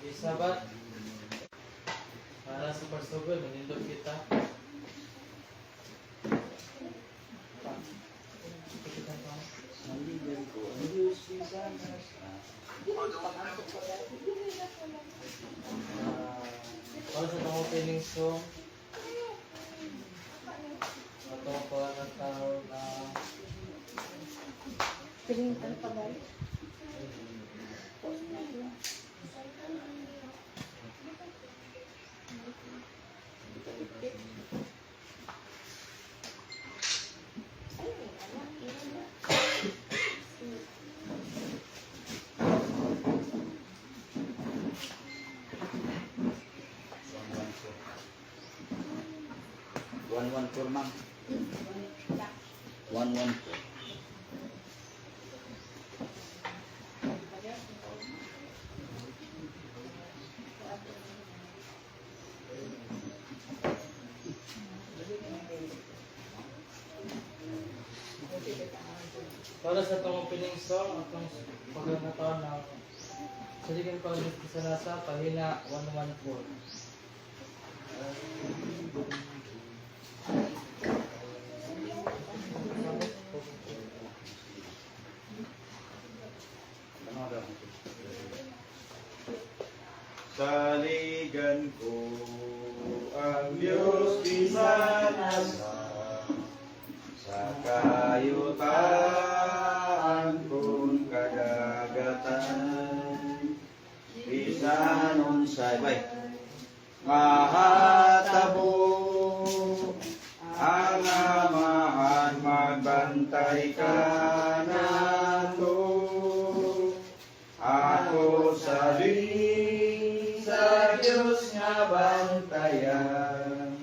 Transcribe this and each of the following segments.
Sabat para sa pagsugod, manindot kita. Saligan ko ang Diyos sana sa Para sa mga opening song, ito pa ng tao na Pilintan pa ba? one four, ma'am. 114. para sa itong opening song, atong pagkakataon na saligan ko ulit sa nasa pahina 114. Saligan ko ang Diyos di sana sa kayutaan kung kadagatan bisan unsay mahatabo ang amahan magbantay ka nato ako sa Diyos nga bantayan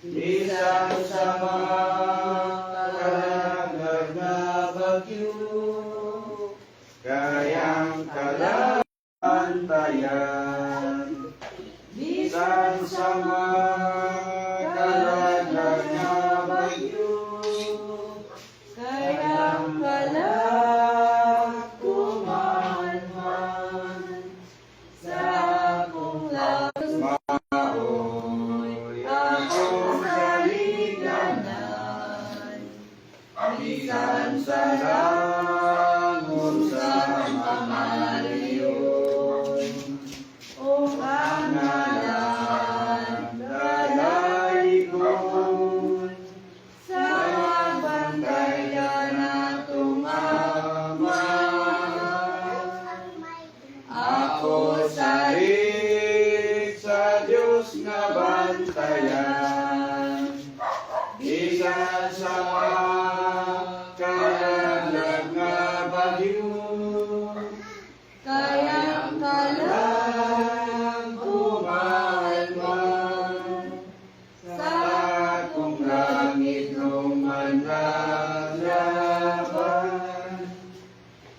bisan sa mga kalaglag na bagyo kayang bantayan bisan sa mga kalaglag na bagyo Kayang kumahan sa akong labas maoy akong saliganan bisan sa langon sa mamaliyon o pangalan dalaykon sa bantay na tumama. ako salig sa Diyos nga bantayan bisan sa kalaglag nga bagyo Kayang kumalman sa akong langit nung manlalaban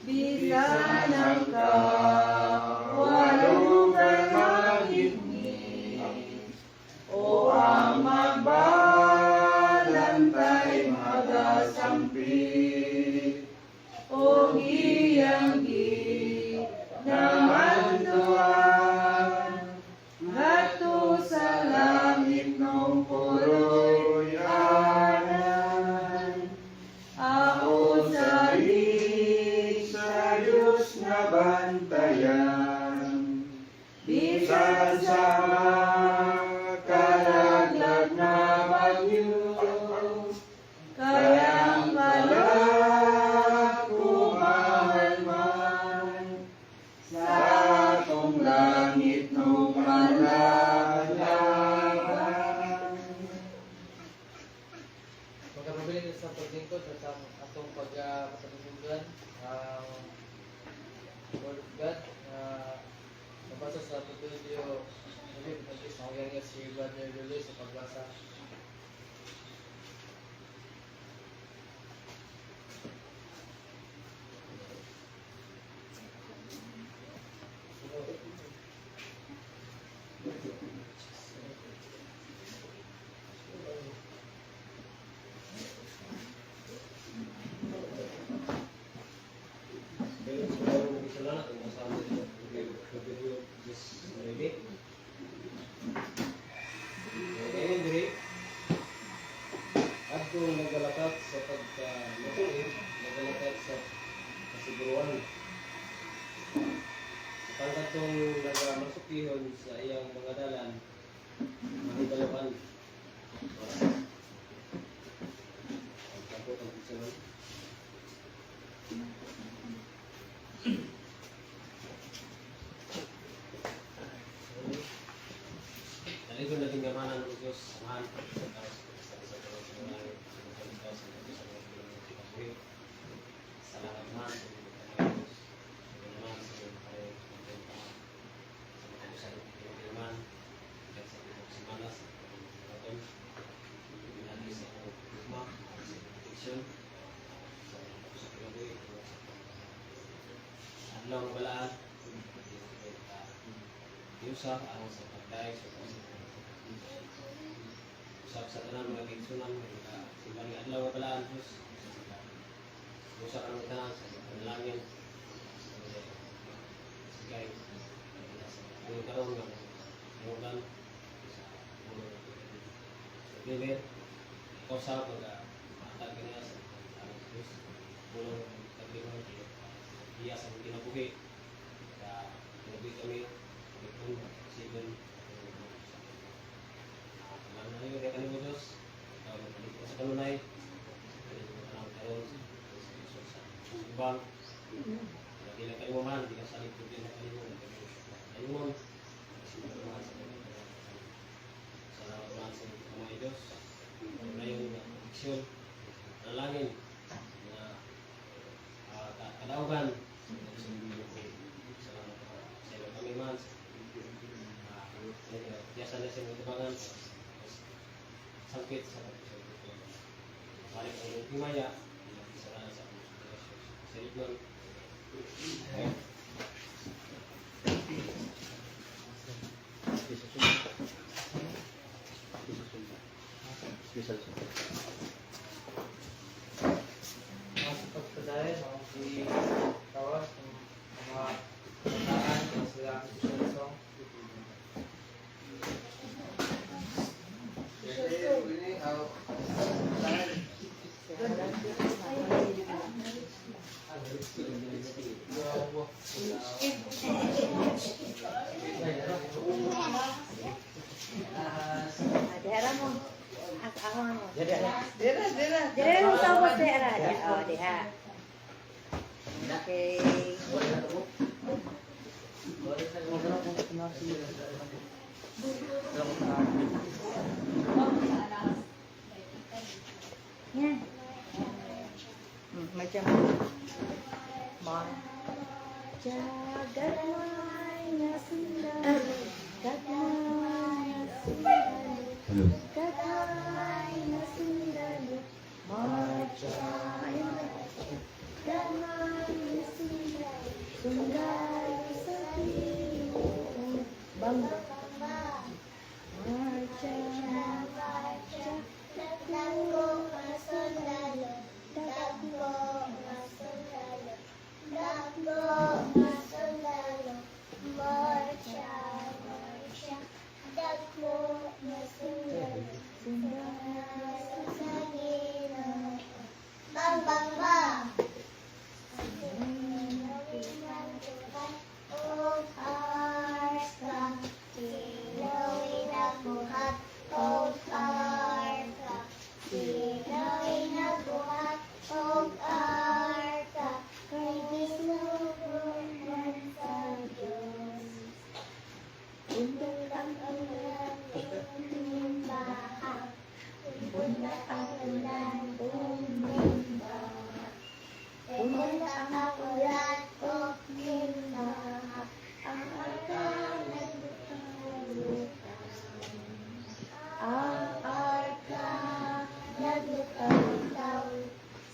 bisan ang kawalugan magiging o ang magbalantay magasampit o iyang namanduan Hato sa langit nung puroy anan ako sa sa Diyos nga bantayan bisan sa kalaglag na bagyo kayang kumahalman sa akong langit nung malalaban. Magkapabilin sa paglingkod at atong pagpatulugan ang Word of God na nabasa sa video ulit natin sa kanyang si Brother Lulu sa pagbasa. Kaya siguro isa lang natin masabi sa video just katong nagamasukiyon sa iyang mga dalan, mahibalapan. Pagkakot ang isa man. Dali ko natin gamanan ng Diyos, samahan. Salamat man sa mga Diyos. Salamat sa mga kayo. Sa mga pinagilaman. At sa mga simanas. Sa mga lagi sa mga kusma. Sa mga protection. Sa pinagoy. Adlaw ng balaan. Yusuf ang sa pagkain. Usap sa tanan mga kigsunan. Simbang adlaw ng balaan. Usap ang tanan sa panalangin. Sigay. Yung karoon ng mulan. Sa mulan. Sa Bibir. Ikaw sa pag-atag niya sa Diyos. Mulang kagliman. Iya sa mga kinabuhi. Kaya pinabit kami. Ipon. Sigon. Alam na yun. Kaya kanimo Diyos. Ikaw magpalit ko sa kanunay. Palit ko ka ng karoon. Bang, lagi lang kayo man, hindi ka saling pwede na kayo man. Ayun, salamat man sa mga Diyos. Na yung aksyon, nalangin, na kadaugan. Salamat sa iyo kami man. Biasa na sa mga tabangan. Sakit sa pagkakas. Balik ang himaya. Salamat sa Selipman. Masuk pagkadayan, mga tawas, mga kataan, mga sila song. Dera mo. Ako mo. Dira. Dera mo sa mo dera. Oh, diha. Okay. Yan. Macam jagat maya sundari, jagat sundari, jagat sundari, macam damai sundari, sundari sapimu bangga. Bang bang bang.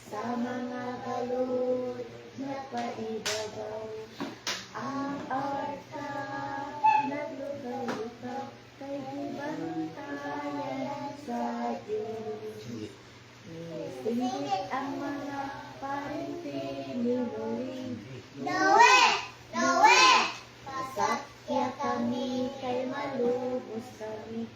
Sa mga balot na paibabaw, ang arka naglugaw-lugaw, kay gibantayan sa Diyos. Singit ang mga parinti ni Noe. Pasakya kami kay malubos kami,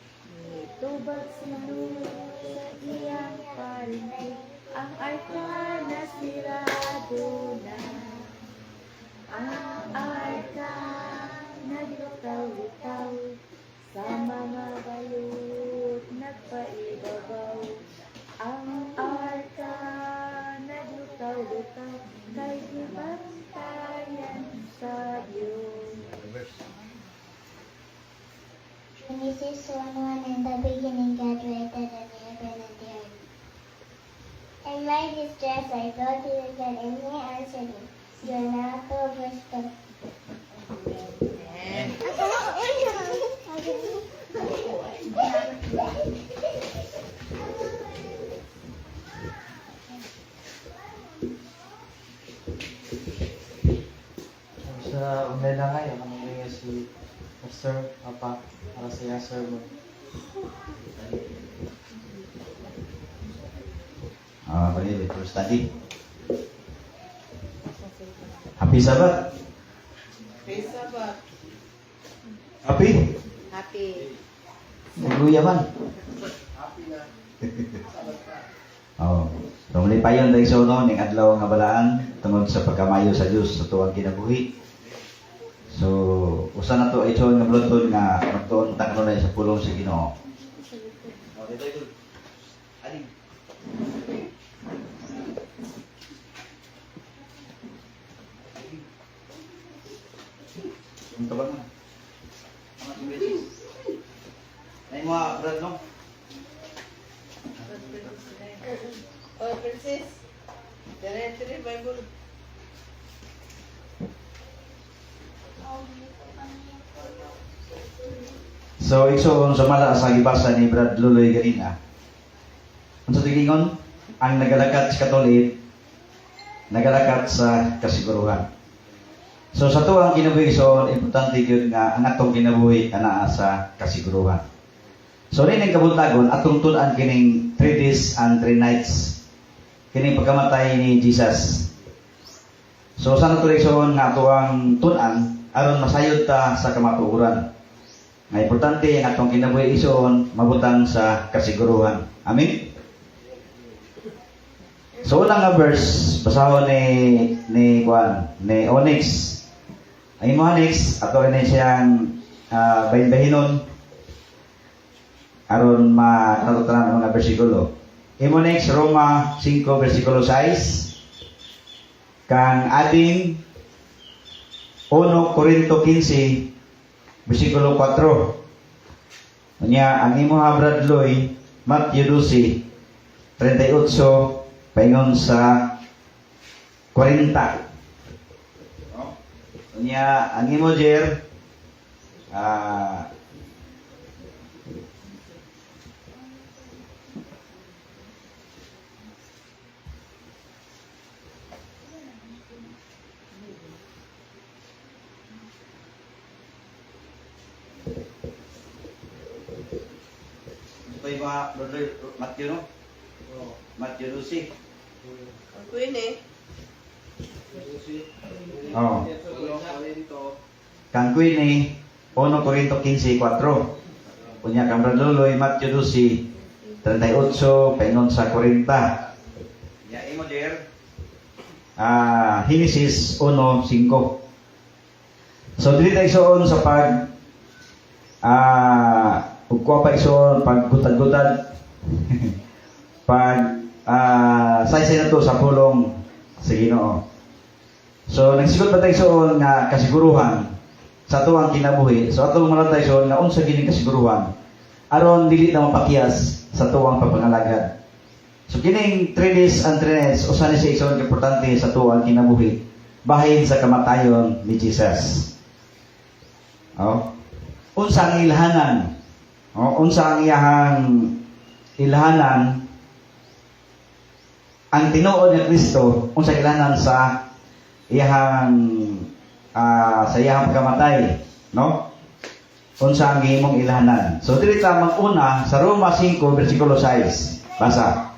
nitubag sinulog sa iyang parinti. Ang arka nasirado na, ang arka lutaw-lutaw, sa mga balot nagpaibabaw. Ang arka naglutaw-lutaw, kay gibantayan sa Diyos. Genesis 1:1 In the beginning God created the heaven and the earth. In my distress I brought to you God, and he answered me. Jonah 2:2. Sa unay na ngayon, ang mga si Pastor Papa para sa iya sermon. Pwede, let's study. Happy Sabbath. Happy? Happy. Nagluya man. Oh, so muli payon dahil sa uno, ning adlaw nga balaan, tungod sa pagkamayo sa Diyos sa tuwang kinabuhi. So, usa na to ay ito nga bluntod nga magtuon ta kanunay sa pulong sa Ginoo. Oh, dito ito. Aling. Ang tabang na. Mga tingbesis. Nay mo, brad, no? Oh, Princess. Dire Bible. So, igsoon sa mala sa gibasa ni Brad Luloy ganina. Ang sa tigingon, ang nagalakat sa katolit, nagalakat sa kasiguruhan. So, sa tuwang kinabuhi, so, importante yun nga ang atong kinabuhi ana sa kasiguruhan. So, rin ang kabuntagon, atong tunan kining 3 days and 3 nights, kining pagkamatay ni Jesus. So, sa natulikson nga tuwang tunan, aron masayod ta sa kamatuoran. Nga importante ang atong kinabuhi ison mabutang sa kasiguruhan. Amen. So unang nga verse basahon ni Onyx. Ay mo Onyx ato ini siyang bahin-bahinon aron matatutunan ang mga bersikulo. Onyx Roma 5 versikulo 6 kang ading 1 Korinto 15 versikulo 4. Unya ang imo Brad Loy Matthew 12 38 paingon sa 40. Unya ang imo Jer Ito yung mga brother Matthew, no? Oh. Matthew 12. Ang queen eh. Oh. Kang Queen ni 1 Korinto 15:4. Punya kang Luloy Matthew 12 38 paingon sa 40. Ya imo der. Genesis 1:5. So dili tayo soon sa pag ug ko pa ison pag gutad-gutad pag saysay na to sa pulong sa Ginoo. So nagsigot pa tayo soon nga kasiguruhan sa tuwang kinabuhi. So atong malatay soon nga unsa gining kasiguruhan aron dili na mapakiyas sa tuwang pagpangalagad. So kining 3 days and 3 nights usa ni siya isong importante sa tuwang kinabuhi bahin sa kamatayon ni Jesus. Oh. Unsa ang ilhanan? Unsa ang iyahang ilhanan? Ang tinuod ni Kristo unsa ilhanan sa iyahang pagkamatay, no? Unsa ang imong ilhanan? So dili ta mag-una sa Roma 5 versikulo 6. Basa.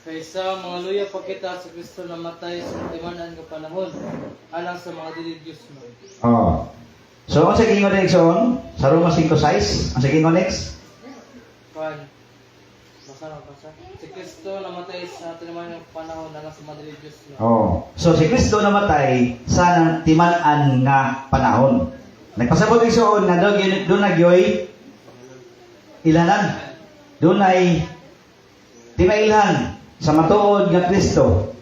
Kaysa mga luya pagkita sa Kristo namatay sa timanan nga panahon alang sa mga dili-Diyos mo. Oh. So unsa gingon next on? Sa Roma 5:6, unsa gingon next? Kan basa. Si Kristo namatay sa timanan nga panahon alang sa mga dili-Diyos mo. Oh. So si Kristo namatay sa timan-an nga panahon. Nagpasabot igsoon nga doon nagyoy ilanan. Doon ay timailhan sa matuod nga Kristo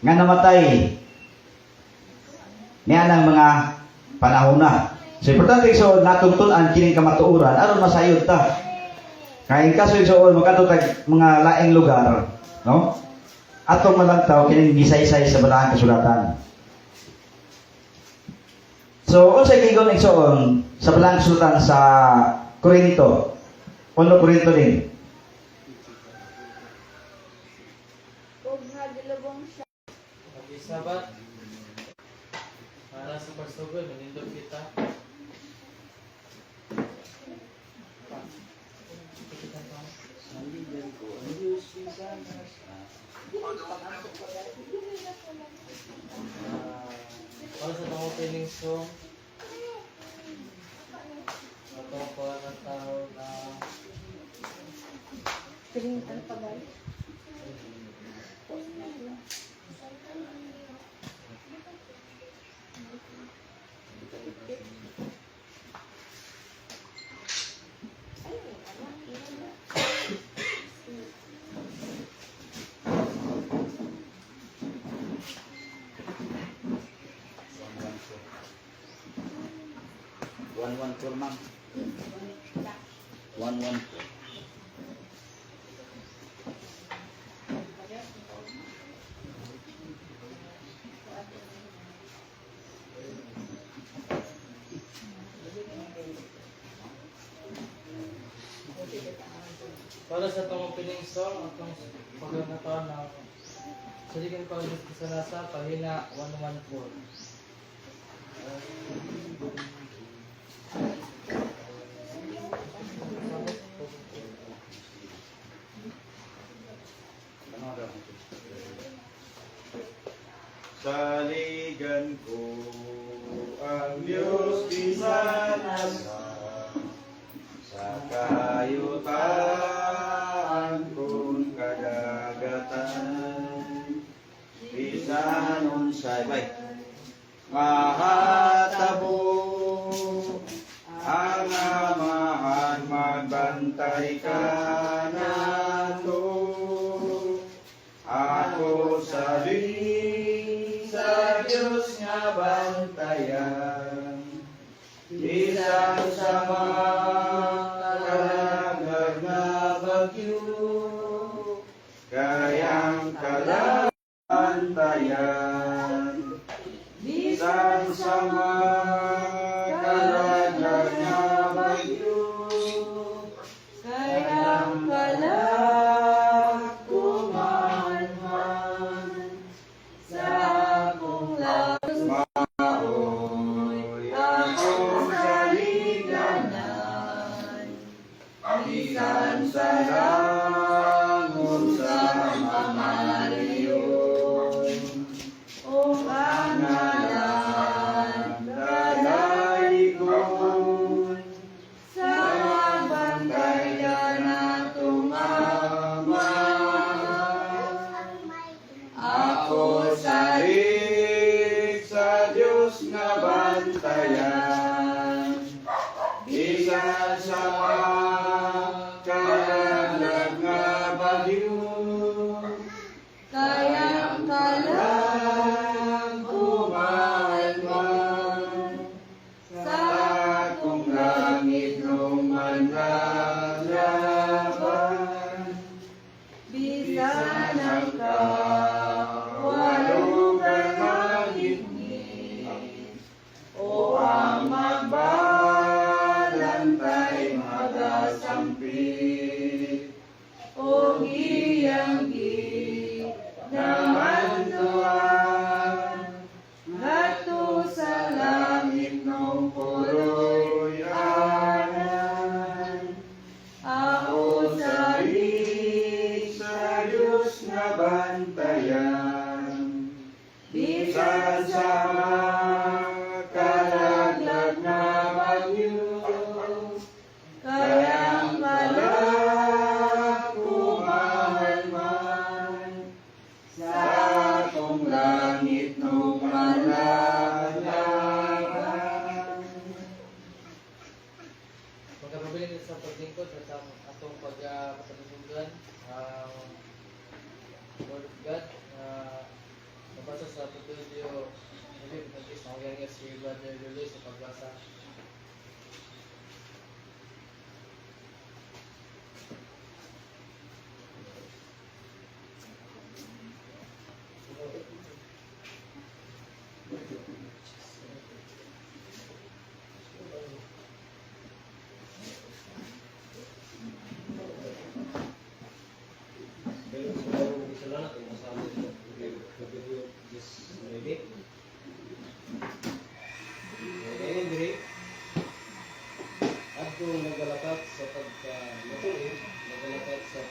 nga namatay niya ng mga panahon na. So, importante igsoon natungtunan kining kamatuoran aron masayod ta. Kaya kaso igsoon makatutag mga laing lugar, no? Atong malantaw kining gisaysay sa Balaang Kasulatan. So, unsay gigon igsoon sa Balaang Kasulatan sa Korinto? 1 Korinto din. Huwag nga dilabong siya. Pag-isabat, para sa pagsugod, manindog kita. Sandigan ko ang Diyos isama sa Para sa mga opening song, ito po ang tao na Pirintan pa ba? One for ma'am. 1-1. para sa itong opening song, itong pagkakataon na saligan pa ulit sa nasa pahina 114. Saligan ko ang Diyos di sana sa kayutaan kung kadagatan bisan unsay bay mahatabo ang amahan magbantay ka nato ako saling sa Diyos nga bantayan bisan sa makalagag na bagyo kayang kalabantayan bisan sa makalagag na bagyo kayang kalag kumanman sa akong maoy akong saliganan bisan sa langon sa mamaliyon o pangalan dalayigon sa bantay na tumama ako salig sa Diyos nga bantayan bisan sa kalag nga bagyo kayang kalag kumalman sa akong langit nung manlalaban bisan ang kawalugan magiging o ang magbalantay magasampit o giyanggi naman tuwan ngadto sa langit nung puloy anan ako salig sa Diyos nga bantayan bisan sa kalaglag na bagyo kayang kalag kumalman sa akong langit nung malalaban paglingkod sa atong pagpatulungan Word of God na nabasa sa Tutudio Nabib Nagis Mauyanga si Brother Luloy sa pagbasa. Pero sa mga isa lang natin, kasama sa video just maybe. Ngayon diri, at kung nagalakat sa pagka-matuloy, nagalakat sa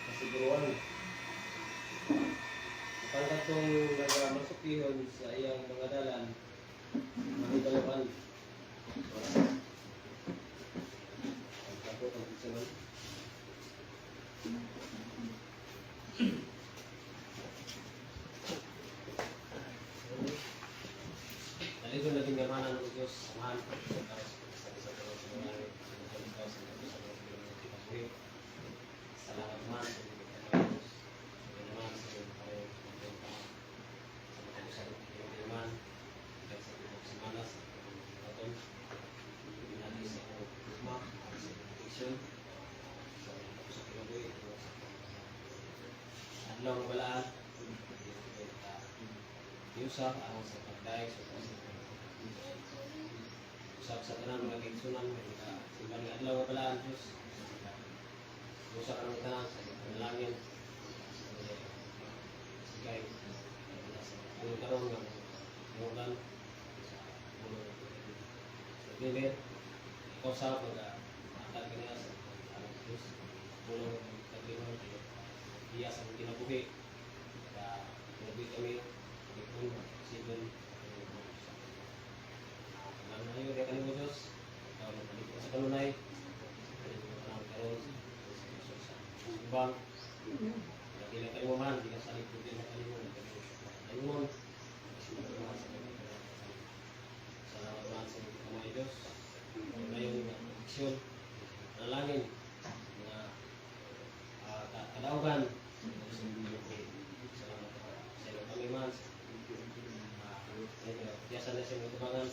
kasiguruan. Kapag itong nag-masukihon sa iyang mga dalan, mahigalapan. Tapos ang pisaman. Dali ko natin gamanan ng Diyos, samahan sa salamat man sa mga Diyos. Salamat sa mga sa mga naman sa mga semanas natin natin sa mga kusma sa protection sa kinabuhi adlaw ng balaan Yusa ang sa pagdaig sa tanan mga kaigsunan simbang adlaw ng balaan Diyos Yusa ka ng tanan sa panalangin sigay ang karoon ng mulan sa bibir ikaw sa pag-atag ka niya sa Diyos mulong kagliwan iya sa mga kinabuhi kaya kinabuhi kami ikon sigon ang nayo kaya kanimo Diyos ikaw nagpaliko sa kanunay ang karoon sa subang lagi lang kayo man hindi ka sa likod din na kanimo ayun salamat man sa mga Diyos ngayon na aksyon nalangin na kadaugan salamat sa iyo kami man biasa na siya mga tumangan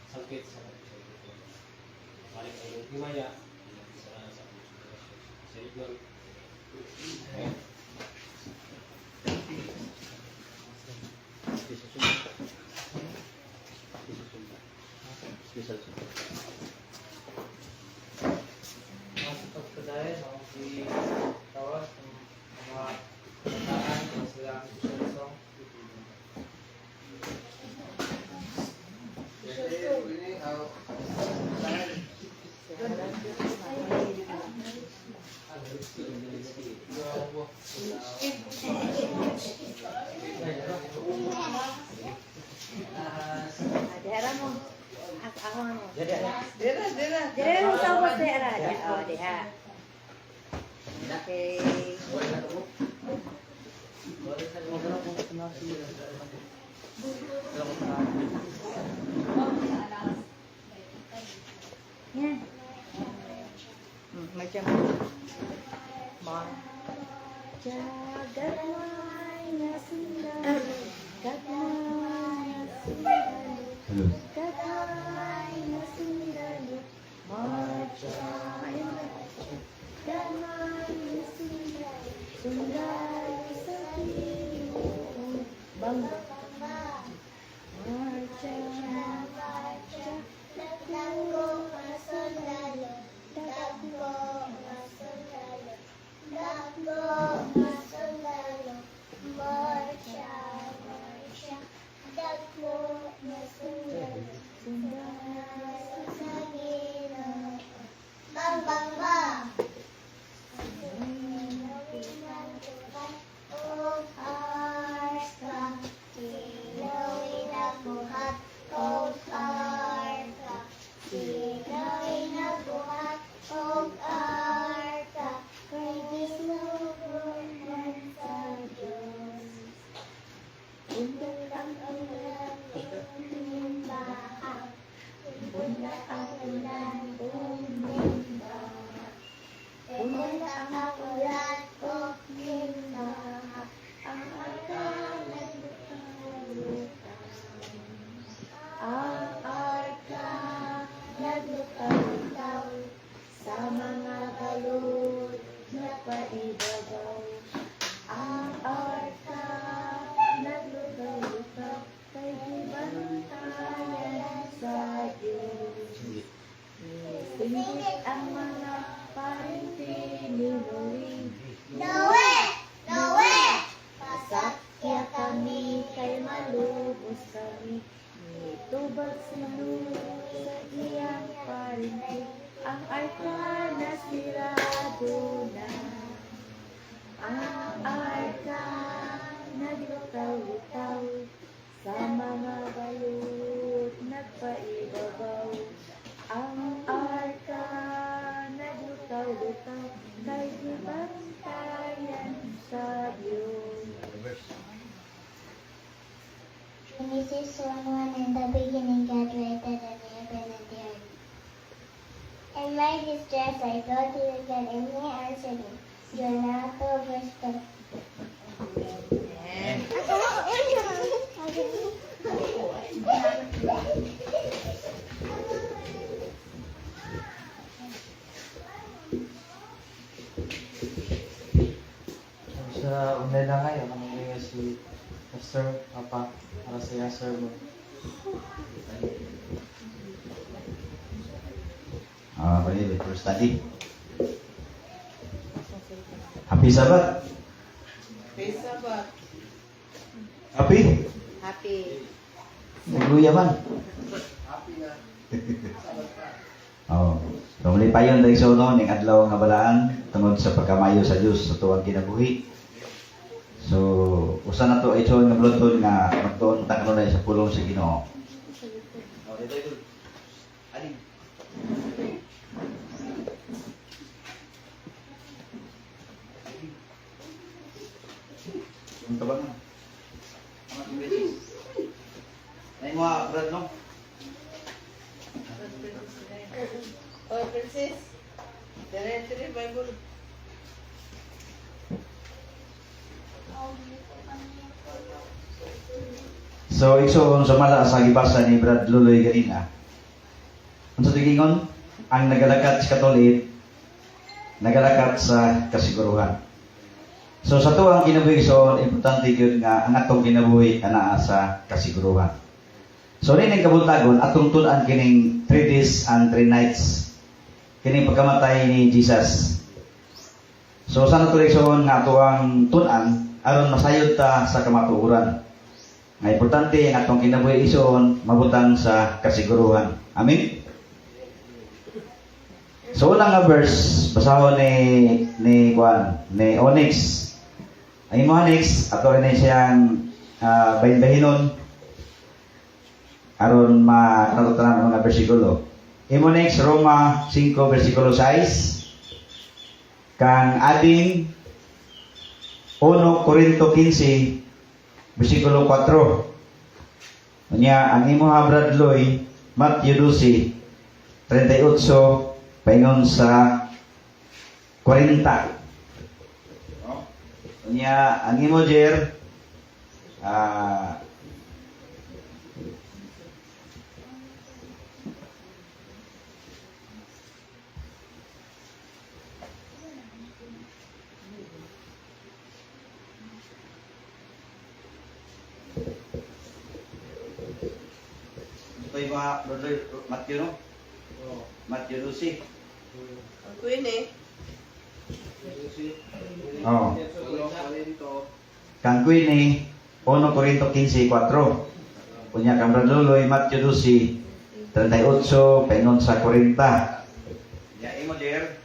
sangkit sa balik ang iyong himaya salamat sa iyo Masuk ke dalam mau di tawas sama kataan yang sedang disosong. Jadi ini Dera mo. Ako mo. Dira. Dera mo sa bos dera. Oh, diha. Okay. Yan. Macam jagat maya sundari Gagmaya sundari Gagmaya sundari Marjaya Gagmaya sundari Sundari sabimu Bangga Marjaya Takbo masundalo, takbo masundalo, takbo masundalo, marcha, marcha, takbo masundalo, sundalo sa gilid. Bang, bang, bang! Oh, arka, silawin ako hat, oh, arka. Sila'y nabuhat og arka kay gisnubuhan sa Diyos. Bundok ang ulan, bumbahang, bundok ang ulan, bumbahang. Pumunta ang ulan o ginaha, ang arka naglutang-lutang. Ang arka naglutang-lutang sa mga balot na paibabaw. Ang arka naglutang-lutang kay gibantayan sa Diyos. Singit ang mga parinti ni Noe. Pasakya kami kay malubos kami. Nitubag si Noe sa iyang parinti. Ang arka nasirado na. Ang arka naglutaw-lutaw sa mga balot nagpaibabaw. Ang arka naglutaw-lutaw kay gibantayan sa Diyos. Genesis 1:1 In the beginning God created the heaven and the earth. In my distress I thought he would get in me answered me. Jonah 2 verse 2. Sa online na ngayon, ang si Pastor Papa para sa Yasser mo. Okay, first study. Happy Sabbath. Happy Sabbath. Happy? Happy. Nagluya man. Oh, tumuli pa yun dahil sa uno, ning adlaw nga balaan, tungod sa pagkamayo sa Diyos sa tuwang kinabuhi. So, usa na to ay nga bluntod nga magtuon ta kanunay sa pulong sa Ginoo. Oh, dito ito. Alin? Ang tabang na. Ay mo, Brad, no? Oh, Princess. Dire Bible. So, igsoon sa mala sa gibasa ni Brad Luloy ganina. Ang sa tigingon, ang nagalakat sa katolit, nagalakat sa kasiguruhan. So, sa tuwang kinabuhi igsoon, importante yun nga ang atong kinabuhi anaa sa kasiguruhan. So, rin ang kabuntagon, atong tunan kining 3 days and 3 nights, kining pagkamatay ni Jesus. So, sa natuliksoon nga tuwang tunan, aron masayod ta sa kamatuoran. Nga importante ang atong kinabuhi igsoon, mabutang sa kasiguruhan. Amen? So, unang nga verse, basahon ni Onyx. Ang imo Onyx, ato rin siyang bahin-bahinon, aron makatutunan ang mga bersikulo. Imo next, Roma 5, versikulo 6. Kang ading 1 Corinto 15, versikulo 4. Unya, ang imo Brad Loy, Matthew 12, 38, paingon sa 40. Unya, ang imo Jer, ito yung mga brother Matthew, no? Matthew 12. Ang Queen eh. Oh. Kang Queen ni 1 Corinto 15, 4. Punya kang Luloy, Matthew 12, 38, paingon sa 40. Ya, imo der.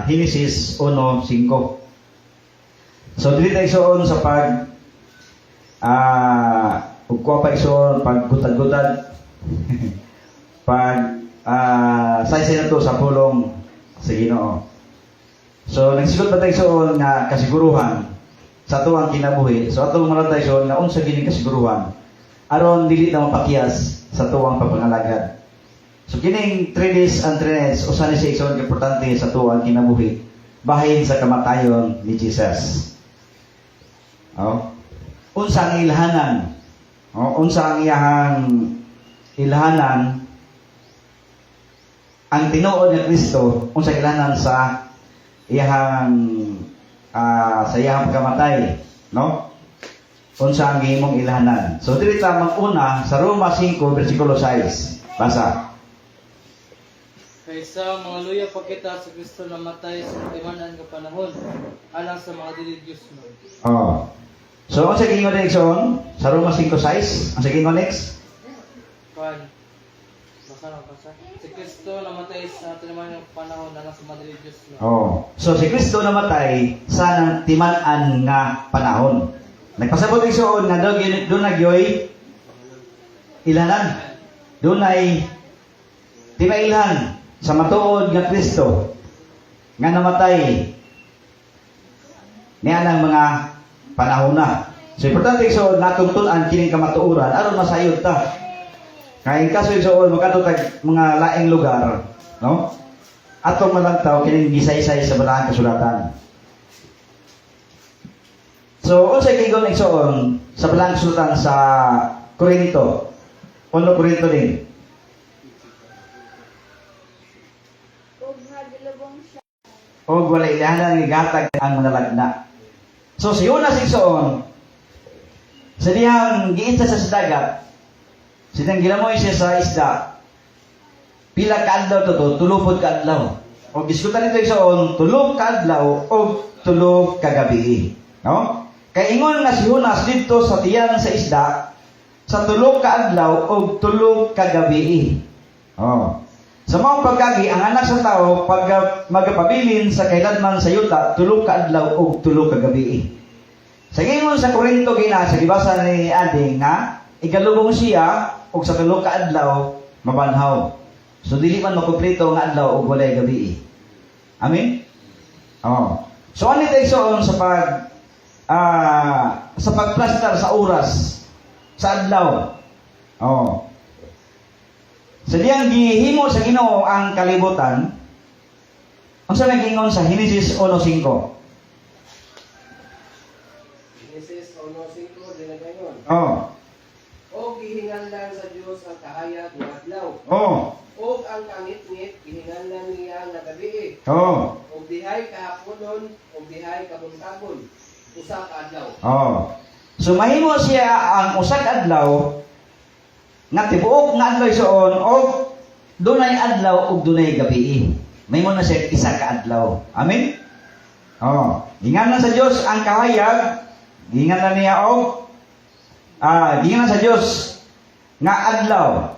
Genesis 1, 5. So, dili tayo soon sa pag ugko pa isoon pag gutad-gutad pag saysay na to sa pulong sa Ginoo. So nagsigot pa tayo soon nga kasiguruhan sa tuwang kinabuhi. So atong maratay soon nga unsa gini kasiguruhan aron dili na mapakiyas sa tuwang pagpangalagad. So kining 3 days and 3 nights usa ni siya igsoon ka importante sa tuwa kinabuhi bahin sa kamatayon ni Jesus. Oh. Unsa ang ilhanan? Oh, unsa ang iyahang ilhanan? Ang tinuod ni Kristo unsa ilhanan sa iyahang sa iyahang pagkamatay, no? Unsa ang himong ilhanan? So dili ta mag-una sa Roma 5 bersikulo 6. Basa. Kaysa mga luya pa kita sa Kristo namatay sa timanan nga panahon alang sa mga dili Dios mo. Oh. So unsa gingon direksyon sa Roma 5:6? Unsa gingon next? Kuan. Basa lang basa. Si Kristo namatay sa timanan nga panahon alang sa mga dili Dios mo. Oh. So si Kristo namatay sa timan-an nga panahon. Nagpasabot igsoon nga doon nagyoy ilhanan. Doon ay timailhan sa matuod nga Kristo nga namatay niya ng mga panahon na. So importante igsoon natong tun-an kining kamatuoran aron masayod ta. Kay kaso igsoon makatutag mga laing lugar, no? Atong malangtaw kining gisaysay sa balaang kasulatan. So, unsa gigon igsoon sa balaang kasulatan sa Korinto? 1 Korinto din. O wala ilahanan nga gatag ang manalagna. So, si Jonas igsoon sa diyang giinsa sa dagat, sinang ginamoy siya sa isda, pila ka adlaw to, tulupod ka adlaw. O giskutan nito igsoon, tulog ka adlaw o tulog ka gabi. No? Kay ingon nga si Jonas dito sa tiyan sa isda, sa tulog ka adlaw o tulog ka gabi. Oh. Sa mga pagkagi, ang anak sa tao, pag magpabilin sa kailanman sa yuta, tulog ka adlaw o tulog ka gabi. Sa gingon sa Korinto gina, sa gibasa ni Adi nga, ikalubong siya, o sa tulog ka adlaw, mabanhaw. So, dili man makumpleto nga adlaw o walay gabi. Amen? Oh. So, ano tayo soon sa pagplastar sa oras, sa adlaw? Oh. Sa diyang gihimo sa Ginoo ang kalibutan, ang sa nag-ingon sa Genesis 1:5. Genesis 1:5 din nagayon. Oh. O gihinganlan sa Dios ang kahayag nga adlaw. Oh. O ang kangit-ngit gihinganlan niya nga gabi. Oh. O dihay kahaponon, o dihay kabuntagon. Usa ka adlaw. Oh. So mahimo siya ang usa ka adlaw nga tibuok nga adlaw soon o dunay adlaw ug dunay gabi. Mahimo na siya isa ka adlaw. Amen. Oh, ginganan sa Dios ang kahayag, ginganan niya og ginganan sa Dios nga adlaw.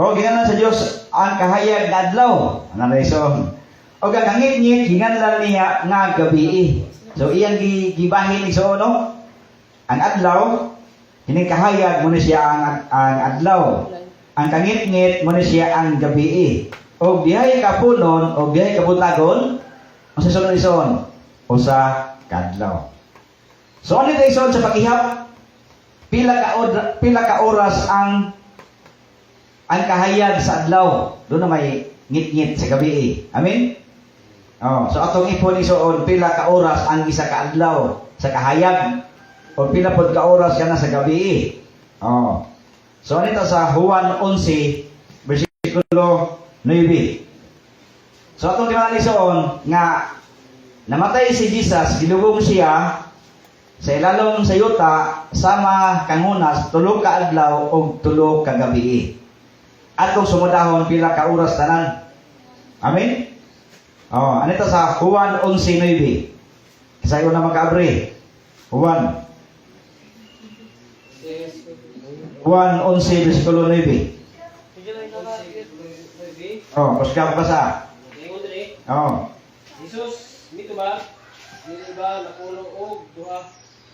O ginganan sa Dios ang kahayag nga adlaw. Ano na ison? O gangit-ngit ginganan niya nga gabi. So iyang gibahin iso no? Ang adlaw kining kahayag mo na siya ang adlaw. Ang kangit-ngit mo na siya ang gabi. O dihay kapunon o dihay kabutagon o sa sunod ison o sa kadlaw. So ano ito ison sa paghihap? Pila ka oras ang kahayag sa adlaw. Doon na may ngit-ngit sa gabi. Amen? Oh, so atong ipon ison pila ka oras ang isa ka adlaw sa kahayag o pila pod ka oras kana sa gabi. Oh. So anito sa Juan 11 bersikulo 9. So atong kinalisoon nga namatay si Jesus, gilubong siya sa ilalom sa yuta sama kangunas tulog ka adlaw o tulog ka gabi. Atong sumudahon pila ka oras tanan. Amen. Oh, anito sa Juan 11:9. Kasayo na magkaabre. Juan 11 bersikulo 9. Oh, pasca basa. Ingon diri. Oh. Jesus, mito ba? Dili ba napuno og duha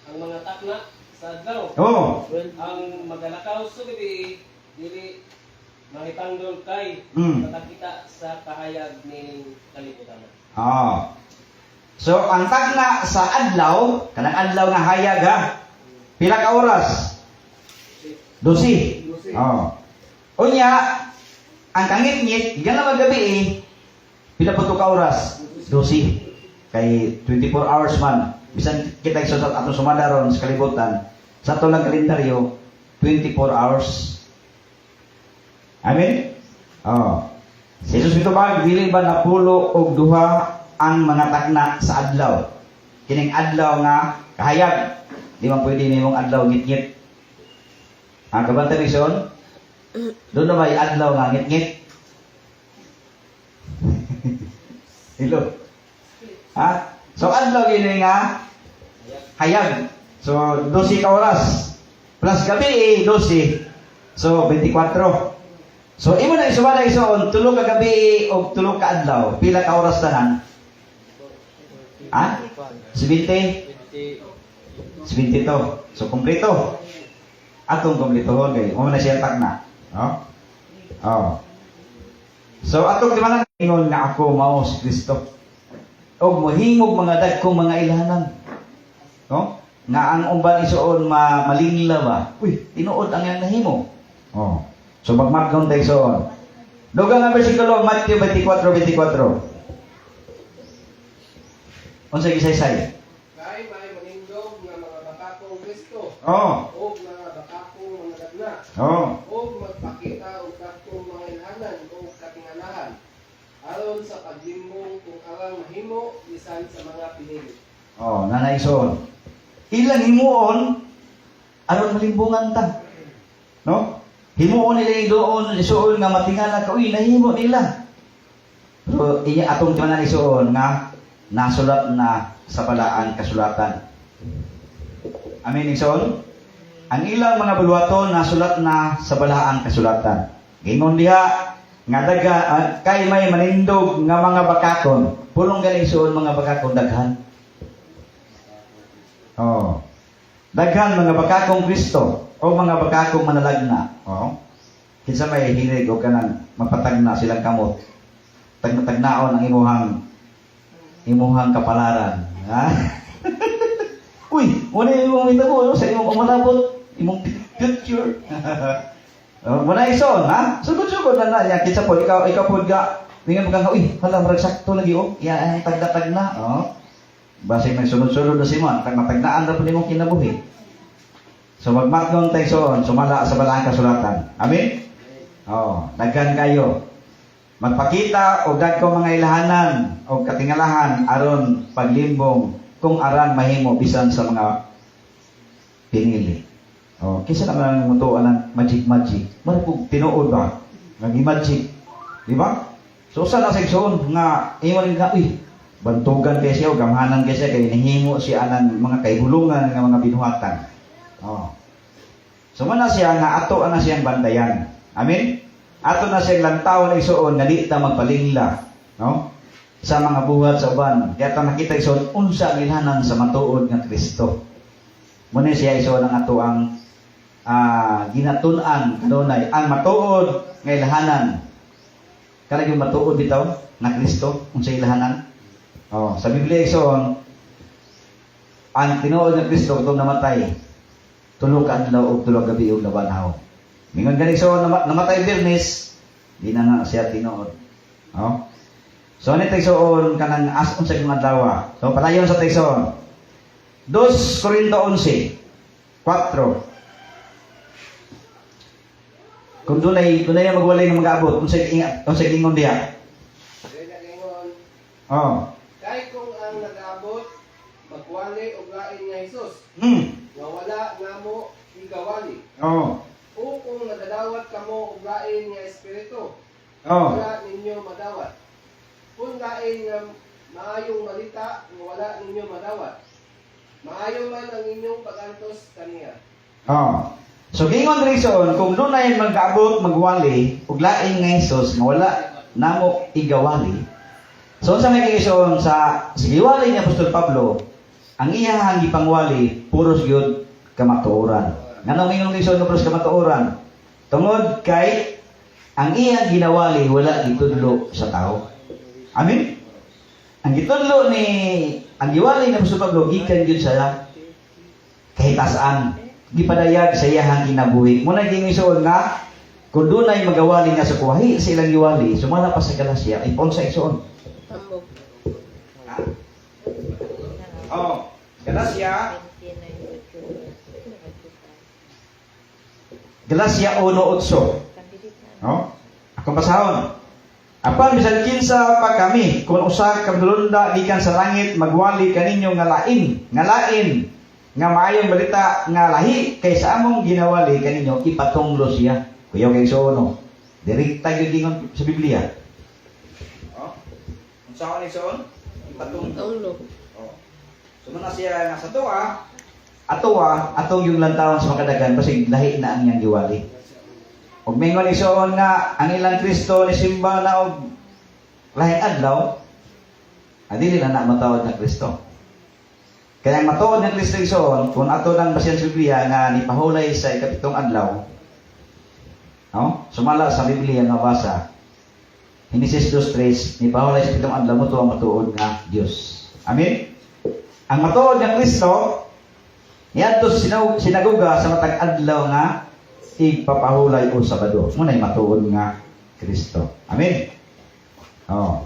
ang mga takna sa adlaw? Oh. Ang magalakaw sa gabi dili mangitangdol kay matakita sa kahayag ning kalibutan. Oh. So ang tagna sa adlaw, kanang adlaw nga hayag ha. Pila ka oras? 12. Oh. Unya Ang kangit-ngit, yan naman gabi pila po ka oras? 12. Kay 24 hours man. Bisan kita sa atong sumadaron sa kalibutan, sa atong lang kalendaryo, 24 hours. Amen? Oh. Si Jesus mitubag, dili ba napulo og duha ang mga takna sa adlaw? Kining adlaw nga kahayag. Di man pwede nimong adlaw ngit-ngit. Ang kabantay bison, doon na may adlaw nga ngit-ngit. Hello? Ha? So adlaw gini nga hayag. So 12 ka oras. Plus gabi 12. So 24. So imo na isubada ison tulo ka gabi o tulo ka adlaw. Pila ka oras tanan? Ha? 70? 72. So kompleto. Atong kompletohon kay mo na siya takna. Oh. Oh. So atong timanan ingon nga ako mao si Kristo. Og mohingog mga dagkong mga ilhanan. No? Nga ang umban isuon malingla ba? Uy, tinuod ang yang nahimo. Oh. So magmarkon tayo isuon. Dugang ang bersikulo Matthew 24:24. Unsa gisaysay? Kay may manindog nga mga bakakong Kristo. Oh. O mga bakakong mga dagna. Oh. O magpakita og dakong mga ilhanan o katingalahan. Aron sa paghimbong kung arang mahimo bisan sa mga pinili. Oh, nanay isuon. Ilang himuon aron malimbungan ta. No? Himuon nila doon isuon nga matingala ka uy nahimo nila. Pero iya atong timanan isuon nga nasulat na sa balaan kasulatan. Amen isuon. Ang ilang mga bulwaton nasulat na sa balaan kasulatan. Gingon diha nga daga kay may manindog nga mga bakakon. Pulong galing isuon mga bakakon daghan. Oh. Daghan mga bakakong Kristo o mga bakakong manalagna. Oh. Kinsa may hirig o kanang mapatagna silang kamot. Tagna-tagnaon ang imuhang kapalaran. Ha? Uy, wala imong mitabo sa imong umalabot, imong picture. Muna ison, ha? Sugod-sugod na yan. Kinsa po, ikaw po ga, tingnan mo kang, uy, hala, marag sakto lagi, oh. Yan, tagna-tagna, oh. Base may sunod-sunod na si Mon, tagna-tagnaan na po nimong kinabuhi. So, magmaknon tayo son, sumala sa balaan kasulatan. Amen? Oh, daghan kayo. Magpakita o dagko mga ilahanan o katingalahan aron paglimbong kung aran mahimo bisan sa mga pinili. Oh, kisa naman ang mutuan ng magic. Marapog tinuod ba? Nag-magic. Di ba? So, saan na seksyon nga iwan nga, uy, bantugan kay siya o gamhanan kay siya kay nahimo siya ng mga kahulungan ng mga binuhatan. Oh. So, mana siya nga ato na siyang bandayan. Amen? Ato na siyang lantaw na isuon nga di ta magpalingla. No? Sa mga buhat sa uban. Kaya ta nakita isuon unsa ang ilhanan sa matuod nga Kristo. Muna siya isuon ang ato ang ginatun-an kanunay ang matuod nga ilhanan. Kanang yung matuod bitaw na Kristo unsa ilhanan? Oh, sa Biblia isuon ang tinuod nga Kristo kung namatay tulo ka adlaw ug tulo gabi ug labanhaw. Mingon gani isuon namatay Biyernes di na siya tinuod. Oh. So ani taysoon kanang as unsa yung adlaw. So padayon sa taysoon. 2 Korinto 11:4. Kung dunay magwalay ng mag-abot, unsa ingon diha? Gingon. Oh. Kay kung ang nag-abot magwali og lain nga Hesus. Nga wala namo igawali. Oh. O kung nadadawat kamo og lain nga espiritu. Oh. Wala ninyo madawat. Kung lain nga maayong balita nga wala ninyo madawat. Maayo man ang inyong pag-antos kaniya. Oh. So gingon reason kung dunay mag-abot magwali ug lain nga Hesus nga wala namo igawali. So sa may kayson sa giwali ni Apostol Pablo, ang iyang gipangwali puros gyud kamatuoran. Ngano mingon reason puros kamatuoran? Tungod kay ang iyang ginawali wala gitudlo sa tao. Amen. Ang gitudlo ni ang giwali ni Apostol Pablo gikan gyud sa kahitasan. Gipadayag sa iyang kinabuhi. Muna gingon nga kung doon ay magawali nga sa kuwahi sa ilang giwali, sumala pa sa Galacia, ipon sa igsoon. Tambok. Oh, Galacia 1:8. No? Akong basahon. Apan bisan kinsa pa kami kung usa ka dulunda gikan sa langit magwali kaninyo nga lain nga maayong balita nga lahi kaysa among ginawali kaninyo ipatunglo siya. Kuyaw kay igsoon. Direkta gyud gingon sa Biblia. Oh. Unsa ni igsoon? Ipatunglo. Tunglo. Oh. Sumuna siya nga sa atoa atong yung lantawon sa makadagan basig lahi na ang iyang giwali. Ug mingon igsoon nga ang ilang Kristo ni simba na og lahing adlaw, adili na matawad na Kristo. Kaya ang matuod ng Kristo igsoon kung ato nang basihan sa Biblia nga nipahulay sa ikapitong adlaw. No? Sumala sa Biblia nga basa. Genesis 2:3 nipahulay sa pitong adlaw mo to ang matuod nga Dios. Amen. Ang matuod nga Kristo niadto sinaguga sa matag adlaw nga igpapahulay o Sabado. Muna'y matuod nga Kristo. Amen. Oh.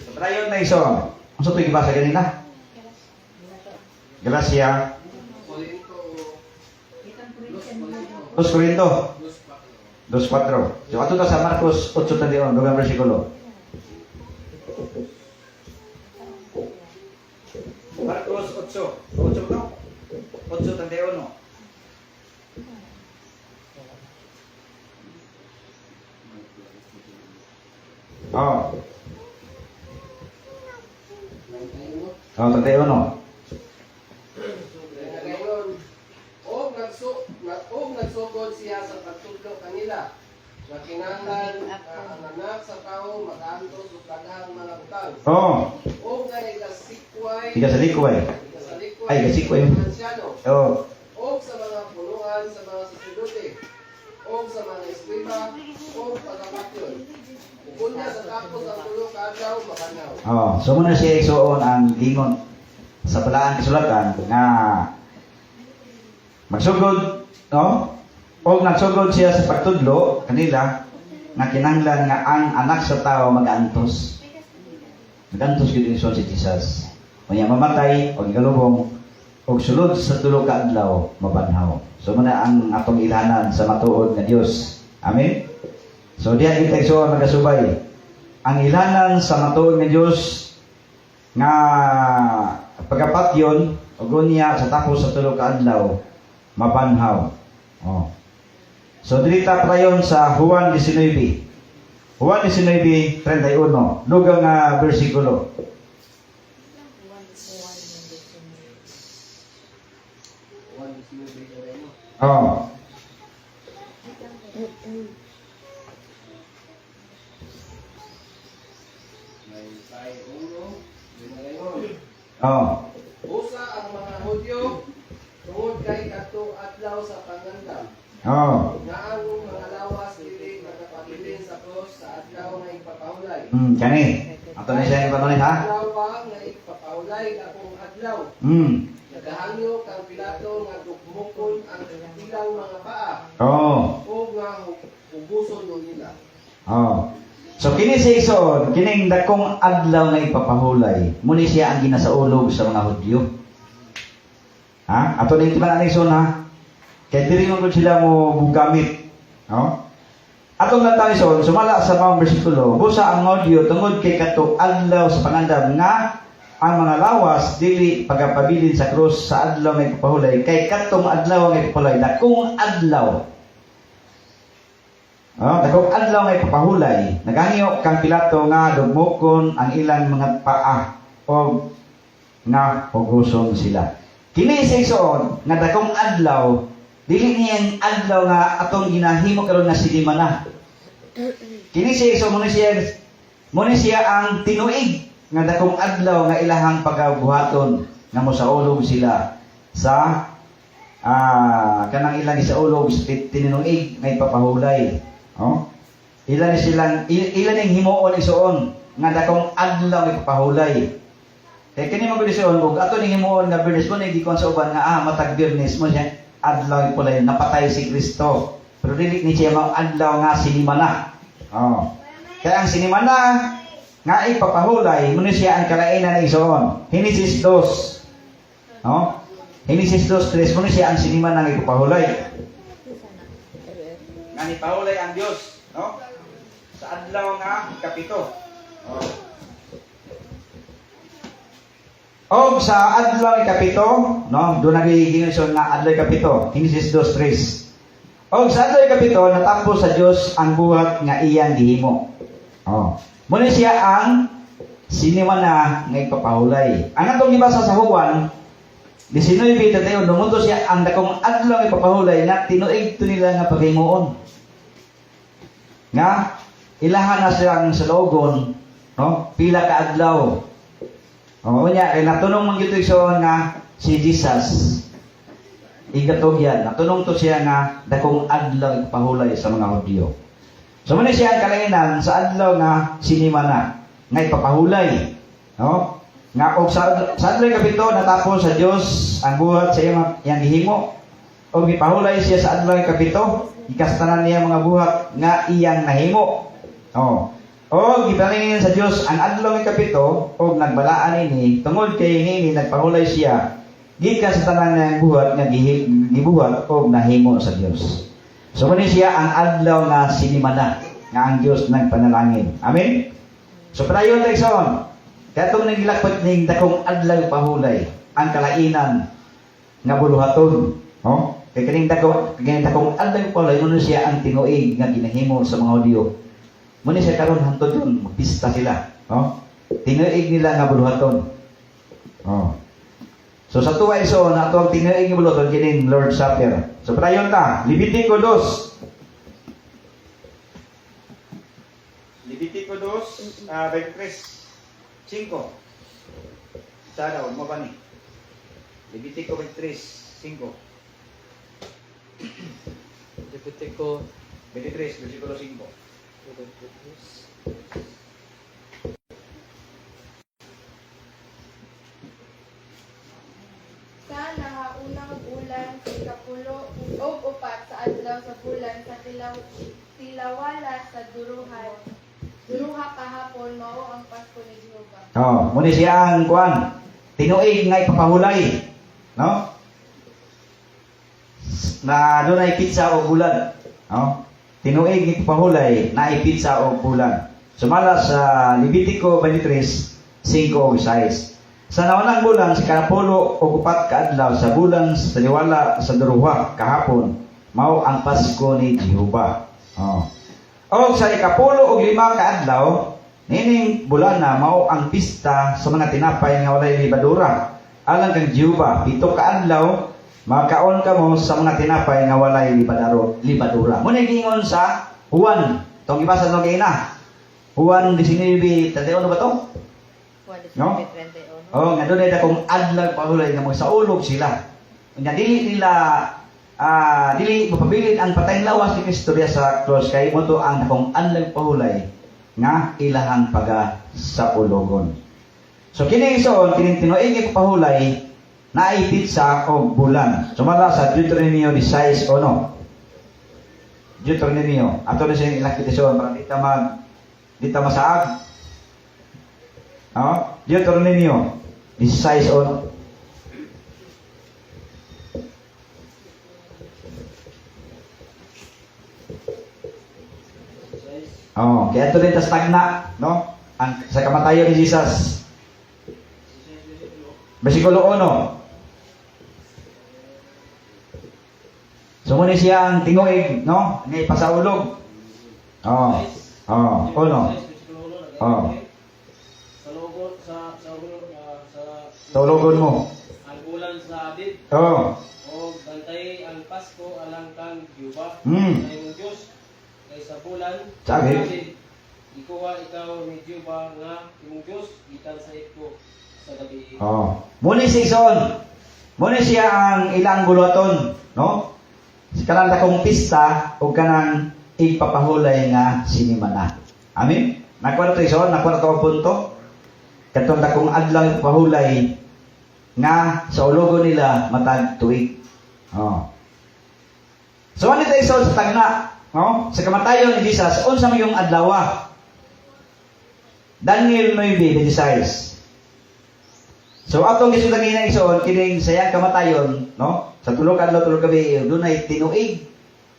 So, trayon na iso. Ang sa ito ibasa ganina? Galacia. Dos Corinto. 2:4. So, ato ta sa Marcos 8:31, dugang bersikulo. Marcos 8 no? 8:31. Oh. Oh, 31. Og nagsugod siya sa pagtudlo kanila. Nga kinahanglan ang anak sa tao makaantos og daghang mga butang. Oh. Og nga igasikway. Igasikway. Ay, igasikway. Oh. Og sa mga punuan sa mga saserdote. Og sa mga eskriba. Og pagkakatyon. Kung niya sa tapos ang tulo ka adlaw makanaw. Oh, so muna siya igsoon ang gingon sa balaan kasulatan nga magsugod, no? O nagsugod siya sa pagtudlo kanila nga kinahanglan nga ang anak sa tao mag-antos. Mag-antos gyud igsoon si Jesus. Unya mamatay o galubong og sulod sa tulo ka adlaw mabanhaw. So muna ang atong ilhanan sa matuod nga Dios. Amen. So diya kita igsoon magasubay. Ang ilhanan sa matuod nga Dios nga pagapatyon og unya sa tapos sa tulo ka adlaw mabanhaw. Oh. So dirita prayon sa Juan 19. Juan 19:31, dugang nga bersikulo. Oh. Oh. Usa ang mga Hudyo tungod kay kadto adlaw sa pangandam. Oh. Nga ang mga lawas dili magapabilin sa cross sa adlaw nga ipapahulay. Kani. Ato na siya ipanulit ha? Adlaw pa nga ipapahulay akong adlaw. Nagahangyo kang Pilato nga dugmukon ang ilang mga paa. Oh. O nga hubuson mo nila. Oh. So kini sa igsoon, kining dakong adlaw nga ipapahulay, muni siya ang ginasaulog sa mga Hudyo. Ha? Ato na itiman ang igsoon ha? Kaya diri mo sila mo bugamit. No? Atong natang igsoon, sumala sa mga bersikulo, busa ang Hudyo tungod kay kadtong adlaw sa pangandam nga ang mga lawas dili pagapabilin sa krus sa adlaw nga ipapahulay kay kadtong adlaw nga ipapahulay dakong adlaw. Dakong adlaw nga ipapahulay, nagangyo kang Pilato nga dugmokon ang ilang mga paa o nga huguson sila. Kini sa igsoon nga dakong adlaw, dili niyang adlaw nga atong ginahimo karon nga silima na. Kini sa igsoon muna siya ang tinuig nga dakong adlaw nga ilahang pagabuhaton nga mosaulog sila sa kanang ilang isaulog sa tinuig nga ipapahulay. Oh? Ilan ning himuon igsoon nga dakong adlaw nga ipapahulay. Kay kini magud igsoon ug ato ning himuon nga Bernes mo gikon sa uban nga matag Bernes mo siya adlaw ipulay napatay si Kristo. 1 Pero dili ni siya mao adlaw nga sinimana. Oh. Kaya ang sinimana nga ipapahulay mo siya ang kalainan na igsoon. Genesis 2. No? Genesis 2:3 mo siya ang sinimana nga ipapahulay. Nga ipahulay ang Dios, no? Sa adlaw nga kapito. Oh. O sa adlaw kapito, no? Doon nagiging nga adlaw kapito. Genesis 2:3. O sa adlaw kapito natapos sa Dios ang buhat nga iyang gihimo. Oh. Muna siya ang sinimana nga ipapahulay. Ang atong gibasa sa Juan 19:31 dumunto siya ang dakong adlaw ipapahulay nga tinuig to nila nga paghimuon. Nga ilahan na silang salogon, no? Pila ka adlaw. O unya kay natunong man gyud nga si Jesus igatog yan. Natunong to siya nga dakong adlaw ipahulay sa mga Hudyo. So muna siya ang kalainan sa adlaw nga sinimana nga ipapahulay. No? Nga og sa adlaw kapito natapos sa Dios ang buhat sa iyang gihimo. Og ipahulay siya sa adlaw kapito, ikastanan niya mga buhat nga iyang nahimo. Oh. Og gibalingin sa Dios ang adlaw kapito og nagbalaan ini tungod kay ini nagpahulay siya gikan sa tanan nga buhat nga gibuhat og nahimo sa Dios. So muna siya ang adlaw nga sinimana nga ang Dios nagpanalangin. Amen. So padayon ta igsoon. Kaya itong nagilakpat ning dakong adlaw pahulay ang kalainan nga buluhaton. No? Kaya kaning dakong adlaw pahulay muna siya ang tinuig nga ginahimo sa mga Hudyo. Muna siya karon hantod yun, magpista sila. No? Tinuig nila nga buluhaton. Oh. So sa tuwa iso na ito ang tinuig nga buluhaton kining Lord Supper. So padayon ta, Levitico 2. Levitico 2, 23:5. Sa daw mo ba ni? Levitico 23:5. Levitico 23, versikulo 5. Sa nahaunang bulan sa ikapulo ug upat sa adlaw sa bulan sa tilawala sa duruha kahapon mao ang Pasko ni Jehova. Oh, muna siya ang kuan. Tinuig nga ipapahulay. No? Na doon ay pizza o bulan. No? Tinuig nga ipapahulay na ay pizza o bulan. Sumala sa Levitico 23:5 o 6. Sa naunang bulan sa karapulo o upat ka adlaw sa bulan sa liwala sa duruha kahapon mao ang Pasko ni Jehova. Oh. O sa ikapulo o 5 ka adlaw nining bulan na mao ang pista sa mga tinapay nga walay libadura. Alang kang Jehova, 7 ka adlaw makaon kamo sa mga tinapay nga walay libadura. Muna gingon sa Juan, tong ibasa no kay na. Juan 19:31 ba to? No? Oh, nga doon ay dakong adlaw pahulay nga magsaulog sila. Nga dili nila dili mapabilin ang patayng lawas ni Kristo sa cross kay mo to ang dakong adlaw pahulay nga ilahang paga sa ulogon. So kini isoon kining tinuig pahulay na ay pizza o bulan. Sumala sa Deuteronomio 16 o no? Deuteronomio. Ato na siya ilakit isoon para di ta masaag. No? Deuteronomio 16 o no? Oh, kaya ito din tas tagna, no? Ang sa kamatayon ni Jesus. Bersikulo 1. Sumuni siya ang tinguig, no? Ngay pasaulog. Oh. Oh, 1. Oh. Sa Tulogon mo. ang bulan sa Abib Oh. o bantay ang Pasko alang kang Jehova Hmm. sa imong Dios kay sa bulan Sa Abib. ikuha ikaw ni Jehova nga imong Dios gikan sa ito sa gabi. Oh. Muni si Ison. Muni siya ang ilang buluhaton, no? Kanang dakong pista o kanang ipapahulay nga sinimana. Amen? Nakuha to Ison, nakuha to ang punto. Katong dakong adlaw pahulay nga sa ulogon nila matag tuig. Oh. So ano tayo sa tagna, no? Sa kamatayon ni Jesus, unsa man yung adlaw? Daniel 9:26. So atong gisudan ni ison kining sayang kamatayon, no? Sa tulo ka adlaw tulo gabi dunay tinuig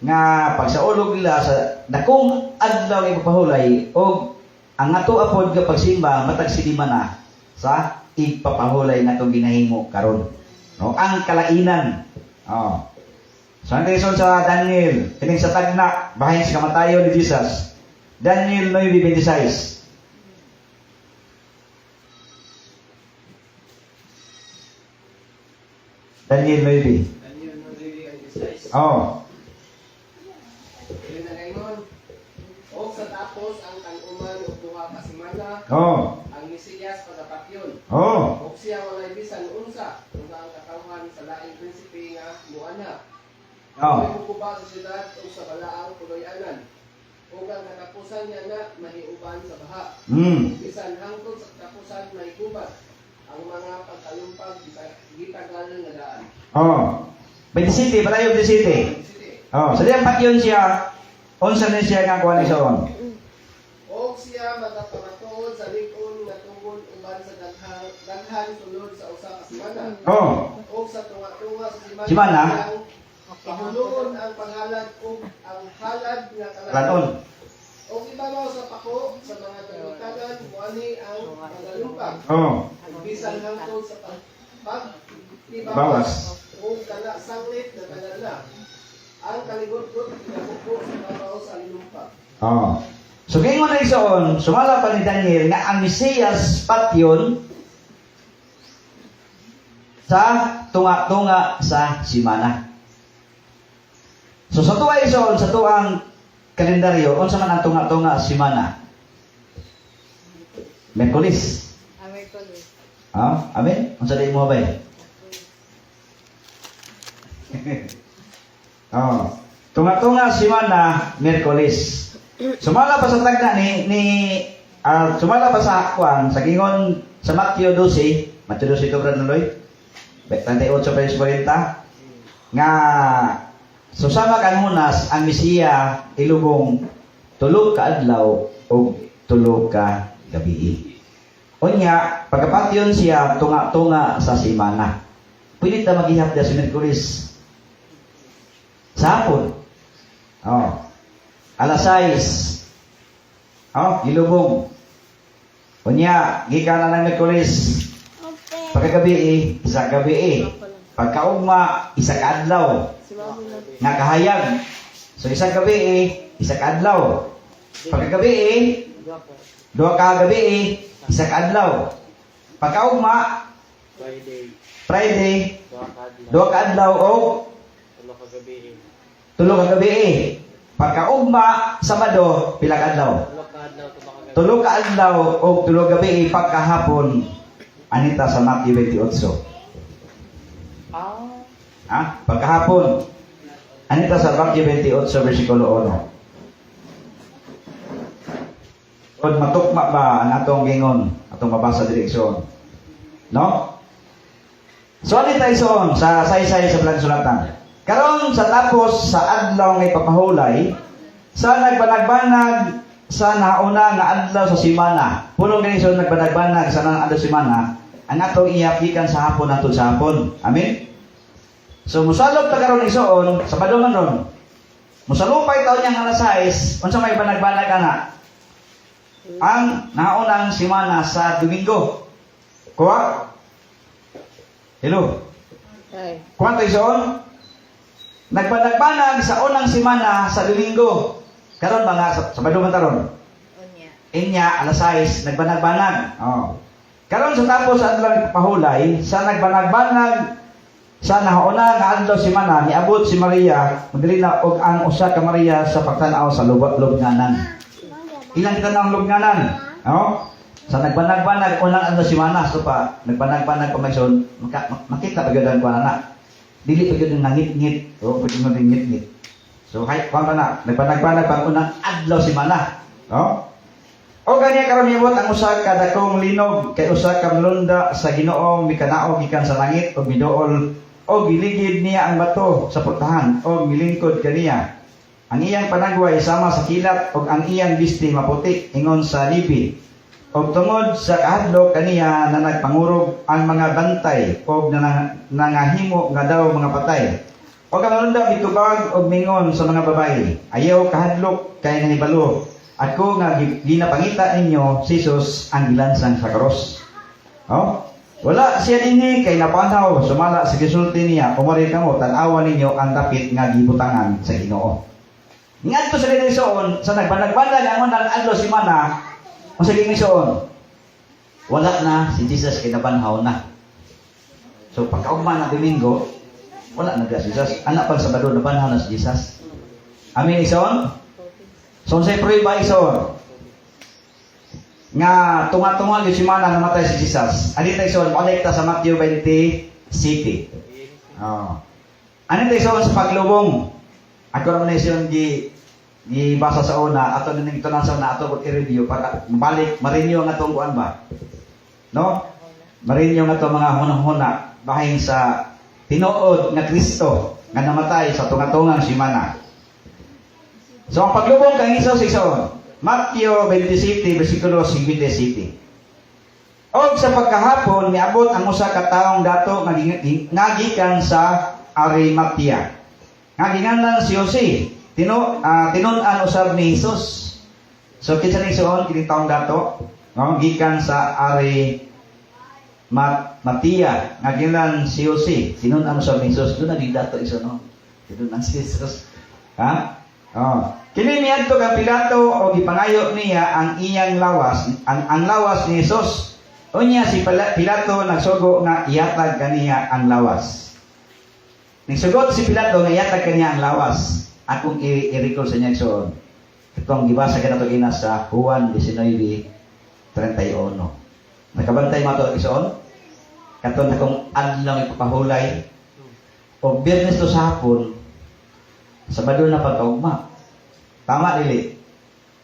nga pagsaulog nila sa dakong adlaw nga ipapahulay og ang ato apod nga pagsimba matag silima na sa ipapahulay nga itong ginahimo karon. No? Ang kalainan. Oh. So, ang reason sa Daniel, kining sa tagna, bahin sa kamatayon ni Jesus. Daniel 9:26. Daniel 9. Daniel 9:16. Oh. Dili na ngayon. O sa tapos ang tag-uman ug duha ka semana, Oh. ang Mesiyas pagapatyon. Oh. O siya walay bisan unsa kung ang katawhan sa laing prinsipe nga muana. Oh. May mukuba sa siyudad o sa balaang puloy-anan. O ang katapusan niya na mahiuban sa baha. Bisan hangtod sa katapusan may gubat. Ang mga pagkalumpag gitagal nga daan. Oh. 27, palayo 27. Oh, sa diyang patyon siya, unsa na siya nga kuha ni Soon? O siya magapamatuod sa likon nga tungod uban sa daghan sulod sa usa ka semana. Oh. O sa tunga-tunga sa Semana? Pahuloon ang pangalad o ang halad nga Lanon. kalanon. O ibabaw sa pako sa mga kagitagan muani ang pagalumpag. Oh. Bisan hangtod sa Bawas. pag-ibawas o kana sanglit na kanala. Ang kaligot-got pinabuko sa babaw sa lilumpag. Oh. So ngayon na isoon, sumala pa ni Daniel nga ang Mesiyas patyon sa tunga-tunga sa simana. So sa tuwa isoon, sa tuang kalendaryo, unsa man ang tunga-tunga sa simana? Merkulis. Ah, amen? Unsa di mo ba? Oh. Tunga-tunga simana, Merkulis. Sumala pa sa tagna sumala pa sa kwan sa gingon sa Mateo 12, Mateo 12 Brad Nuloy. 38:40 nga susama kan hunas ang Mesiya ilubong tulo ka adlaw o tulo ka gabi. Unya, pagkapatyon siya tunga-tunga sa simana. Pwede ta maghihap sa Merkulis. Sa hapon. Oh. Alas 6. Oh, ilubong. Unya, gikan na ng Merkulis. Pagkagabi, isa gabi. Pagkaugma, isa ka adlaw. Nga kahayag. So, isa gabi, isa ka adlaw. Pagkagabi, dua ka gabi, isa ka adlaw. Pagkaugma, Friday, dua ka adlaw o tulo ka gabi. Pagkaugma, Sabado, pila ka adlaw? Tulo ka adlaw o tulo gabi pagkahapon. Anita sa Matthew 28. Pagkahapon. Anita sa Matthew 28 versikulo 1. Kung matukma ba ang atong gingon, atong mabasa direksyon. No? So, anita isoon sa saysay sa Plansulatan. Karon sa tapos sa adlaw nga ipapahulay, sa nagbanag-banag sa nauna nga adlaw sa simana. Punong ganito nagbanag-banag sa nauna adlaw sa simana, ang atong iyapikan sa hapon nato sa hapon. Amen? So, musalog ta karon isoon, sa badungan ron. Musalupay taon niyang alas 6, unsa may banag-banag ana? Ang naunang simana sa Domingo. Kuha? Hello? Kuha tayo isoon? Nagbanag-banag sa unang simana sa Domingo. Karon mga sa badungan taron. Inya alas 6 nagbanag-banag. Oh. Karon sa tapos sa adlaw pahulay, sa nagbanag-banag sa nauna nga adlaw simana niabot si Maria, madali na og ang usa ka Maria sa pagtan-aw sa lubnganan. Ilang kita ng lubnganan? Oh. Sa nagbanag-banag unang adlaw simana so pa nagbanag-banag pamaison, makita pa gyud ang kuana. Dili pa gyud nangit-ngit, o pwede mo ngit-ngit. So hay kuan na nagbanag-banag pang unang adlaw simana. Oh. O gani karon niabot ang usa ka dakong linog kay usa ka mlunda sa Ginoo mikanaog gikan sa langit ug miduol o giligid niya ang bato sa pultahan o milingkod kaniya. Ang iyang panagway sama sa kilat o ang iyang bisti maputi ingon sa libi. O tungod sa kahadlok kaniya na nagpangurog ang mga bantay o nangahimo nga daw mga patay. O kamalunda bitubag o mingon sa mga babae, ayaw kahadlok kay nahibalo. Ako nga ginapangita ninyo si Jesus ang gilansang sa cross. Oh? Wala siya dinhi kay napanaw sumala sa gisulti niya, umari kamo tan-awa ninyo ang dapit nga gibutangan sa Ginoo. Ngadto sa Ginoon sa nagbanag-banag ang unang adlaw si Mana, o sa Ginoon, wala na si Jesus kay nabanhaw na. So pagkaugma na Domingo, wala na si Jesus. Anak pag Sabado nabanhaw na si Jesus. Amin ison? So sa prueba ison nga tunga-tunga gyud si Mana namatay si Jesus. Ani tayo ison kolekta sa Matthew 20:7. Oh. Ani tayo ison sa paglubong. Ako naman ison gibasa sa una ato ning tunan sa una ato i-review para balik marinyo nga atong kuan ba. No? Marinyo nga atong mga hunahuna bahin sa tinuod nga Kristo nga namatay sa tunga-tungang si Mana. So ang paglubong kang Hesus ison Matthew 27, versikulo 57. Og sa pagkahapon, niabot ang usa ka taong dato nga gikan sa Arimatea. Nga ginganlan si Jose. Tinun-an usab ni Jesus. So kinsa ni suon kini taong dato? No, gikan sa Arimatea. Nga ginganlan si Jose. Tinun-an usab ni Jesus. Doon na dato iso no. Tinun-an si Jesus. Ha? Oh. Kini niadto kang Pilato o gipangayo niya ang iyang lawas, ang lawas ni Jesus. Unya si Pilato nagsugo nga ihatag kaniya ang lawas. Nagsugot si Pilato nga ihatag kaniya ang lawas. Akong i-recall sa niya igsoon. Itong gibasa kanato gina sa Juan 19:31. Nakabantay mo ito igsoon? Katong akong adlaw ipapahulay. O Biyernes to sa hapon, Sabado na pagkaugma. Tama, dili?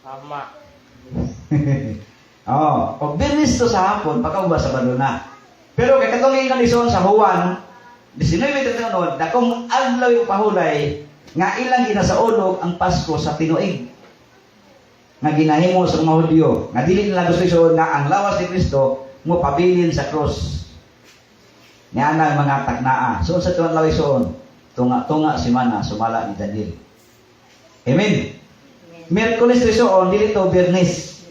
Tama. O Biyernes to sa hapon, pagkaugma Sabado na. Pero kay katong ingon ison sa Juan 19:31, dakong adlaw ipapahulay nga ilang ginasaulog ang Pasko sa tinuig. Nga ginahimo sa mga Hudyo, nga dili nila gusto ison nga ang lawas ni Kristo mo pabilin sa cross. Nga ang mga taknaa. So sa tuwan lawi ison, tunga-tunga si Mana, sumala ni Daniel. Amen. Miyerkules ison, dili to Biyernes.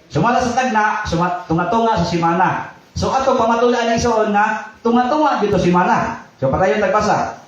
Sumala sa tagna, tunga-tunga sa si Mana. So ato pamatulaan na ison nga tunga-tunga dito si Mana. So patayon nagbasa.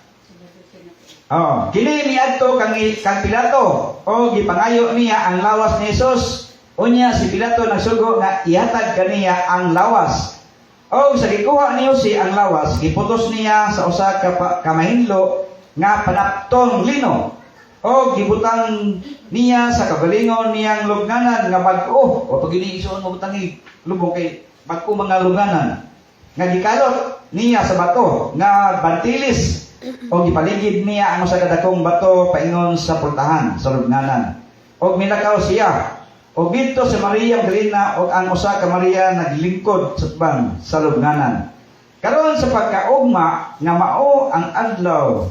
Oh, kini niadto kang Pilato o gipangayo niya ang lawas ni Jesus. Unya si Pilato nagsugo nga ihatag kaniya ang lawas. O sa gikuha ni Jose ang lawas, giputos niya sa usa ka kamahinlo nga panaptong lino. O gibutang niya sa kagalingon niyang lubnganan nga bag-o. O pag iniisuon mo butangi lubong kay bag-o mga lubnganan. Nga gikalot niya sa bato nga bantilis. O gipaligid niya ang usa ka dakong bato paingon sa pultahan sa lubnganan. O minakaw siya. O dito si Maria Magdalena o ang usa ka Maria naglingkod sa tubang sa lubnganan. Karon sa pagkaugma nga mao ang adlaw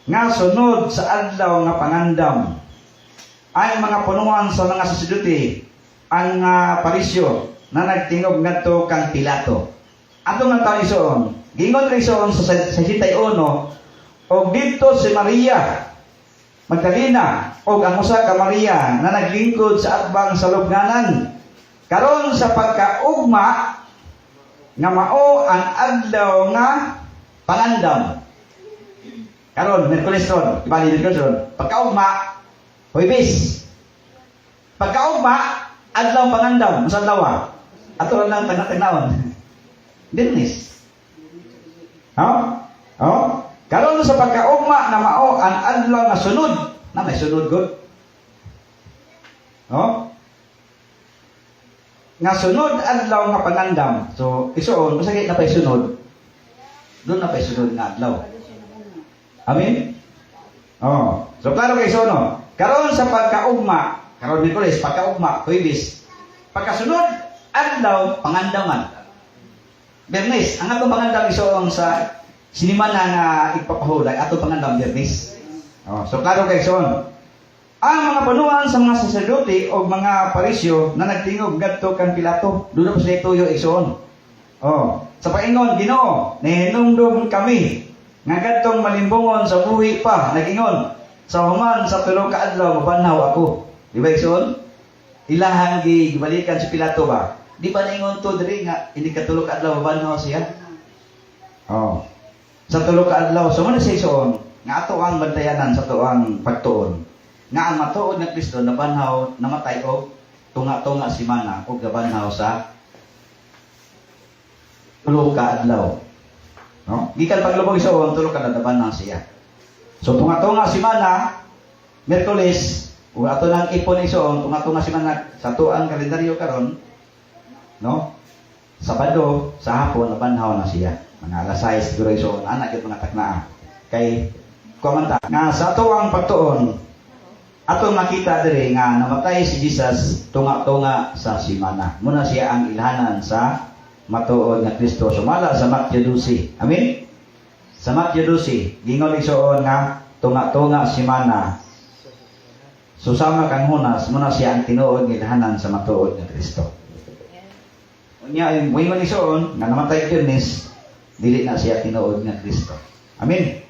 nga sunod sa adlaw nga pangandam. Ang mga punuan sa mga saserdote, ang parisyo na nagtingog ngadto kang Pilato. Ato nga tawo ison, gingon ra ison sa 61 o dito si Maria Magdalena o ang usa ka Maria na naglingkod sa atbang sa lubnganan. Karon sa pagkaugma nga mao ang adlaw nga pangandam. Karon Miyerkules ron, bali Miyerkules ron. Pagkaugma, Huwebes. Pagkaugma, adlaw pangandam, sa adlaw. Ato lang tagna-tagnawon. Biyernes. Karon sa pagkaugma na mao ang adlaw nga sunod, na may sunod gud. Nga sunod adlaw nga pangandam. So isuon masagit na pay sunod. Doon na pay sunod nga adlaw. Amen. So klaro kay isuon no. Karon sa pagkaugma, karon Miyerkules pagkaugma, Huwebes. Pagkasunod adlaw pangandaman. Biyernes, ang atong pangandam isuon sa sinimana nga ipapahulay ato pangandam Biyernes. Oh, so klaro kay son. Ang mga panuan sa mga saserdote o mga parisyo na nagtingog ngadto kan Pilato, dulo pa sila tuyo igsoon. Oh, sa paingon Ginoo, nahinumdum kami nga ngadtong malimbungon sa buhi pa, nagingon sa human sa tulo ka adlaw mabanhaw ako. Di ba igsoon? Ilahang gibalikan si Pilato ba? Di ba naingon to diri nga hindi ka tulo ka adlaw mabanhaw siya? Oh. Sa tulo ka adlaw, so man siya igsoon nga ato ang bantayanan sa tuang pagtuon. Nga ang matuod ng Kristo nabanhaw namatay og tunga-tunga si mana og gabanhaw sa tulo ka adlaw. No? Gikan paglubog isoon tulo ka nabanhaw siya. So tunga-tunga si mana Miyerkules ug ato nang ipon isoon tunga-tunga si mana sa tuang kalendaryo karon, no? Sabado sa hapon nabanhaw na siya. Mga alas 6 siguro isoon anak gyud mga taknaa. Kay komanta nga sa tuang pagtuon atong makita diri nga namatay si Jesus tunga-tunga sa simana. Muna siya ang ilhanan sa matuod nga Kristo. Sumala sa Matthew 12. Amen. Sa Matthew 12, gingon igsoon nga tunga-tunga simana. Susama kang hunas, muna siya ang tinuod nga ilhanan sa matuod nga Kristo. Unya yung moingon igsoon nga namatay Biyernes, dili na siya tinuod nga Kristo. Amen.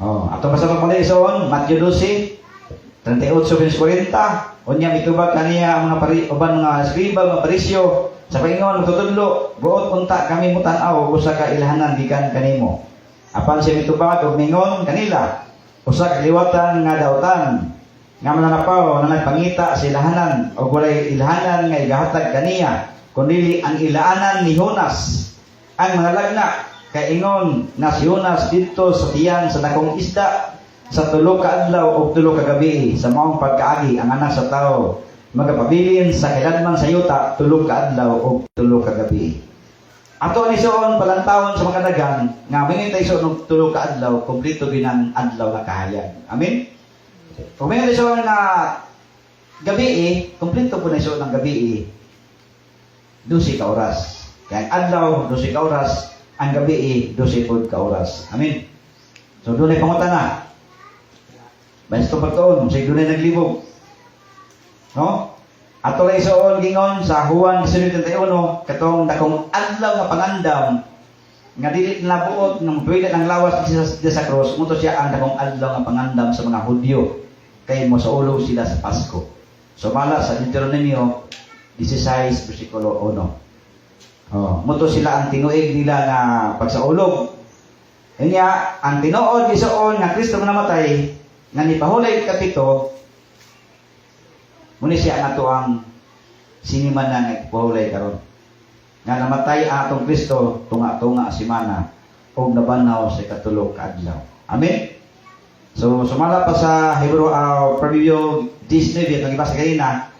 Oh, ato basa pa pala igsoon Matthew 12 38-40. Unya mitubag kaniya ang mga uban mga escriba, mga parisyo sa paingon magtutudlo, buot unta kami mutan-aw usa ka ilhanan gikan kanimo. Apan siya mitubag og mingon kanila, usa ka liwatan nga dautan nga mananapaw na nagpangita sa ilhanan og walay ilhanan nga igahatag kaniya kundi ang ilaanan ni Jonas. Ang mga lagna kay ingon na si Jonas dito sa tiyan sa dakong isda sa tulo ka adlaw o tulo ka gabi sa maong pagkaagi ang anak sa tao magapabilin sa kailanman sa yuta tulo ka adlaw o tulo ka gabi. Ato ni soon palantawon sa mga dagan nga minintay so og tulo ka adlaw kompleto binan adlaw nga kahayag. Amen. Kung may soon na gabi kompleto po na soon ang gabi 12 ka oras. Kaya adlaw 12 ka oras, ang gabi 12 pod ka oras. Amen. So dunay pangutana. Basta pagtuon, sa dunay naglibog. No? Ato lang isoon gingon sa Juan 19:31, katong dakong adlaw nga pangandam nga dili na buot ng pwede ng lawas sa cross, muto siya ang dakong adlaw nga pangandam sa mga Hudyo kay mo sa ulo sila sa Pasko. So mala sa Deuteronomio 16 bersikulo 1. Oh, muto sila ang tinuig nila nga pagsaulog. Kanya ang tinuod isoon nga Kristo nga namatay nga nipahulay kapito muna siya nato ang siniman na nagpahulay karon nga namatay ang atong Kristo tunga-tunga simana o nabanhaw sa katulog ka adlaw. Amen. So sumala pa sa Hebrew Proverbio 19 itong ibasa kanina,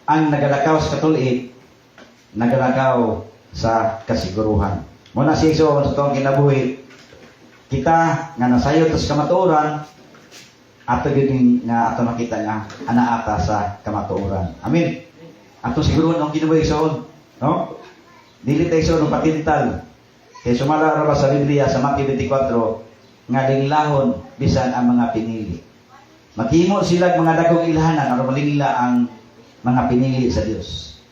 ang nagalakaw sa katulit nagalakaw sa kasiguruhan. Muna siya so sa itong kinabuhi kita nga nasayot sa kamatuoran ato gid nga ato makita nga ana ata sa kamatuoran. Amen. Ato siguro ang kinabuhi soon, no? Dili tayo soon patintal. Kay sumala ra sa Biblia sa Mateo 24 nga linglahon bisan ang mga pinili. Maghimo sila mga dagong ilhanan aron malingla ang mga pinili sa Dios.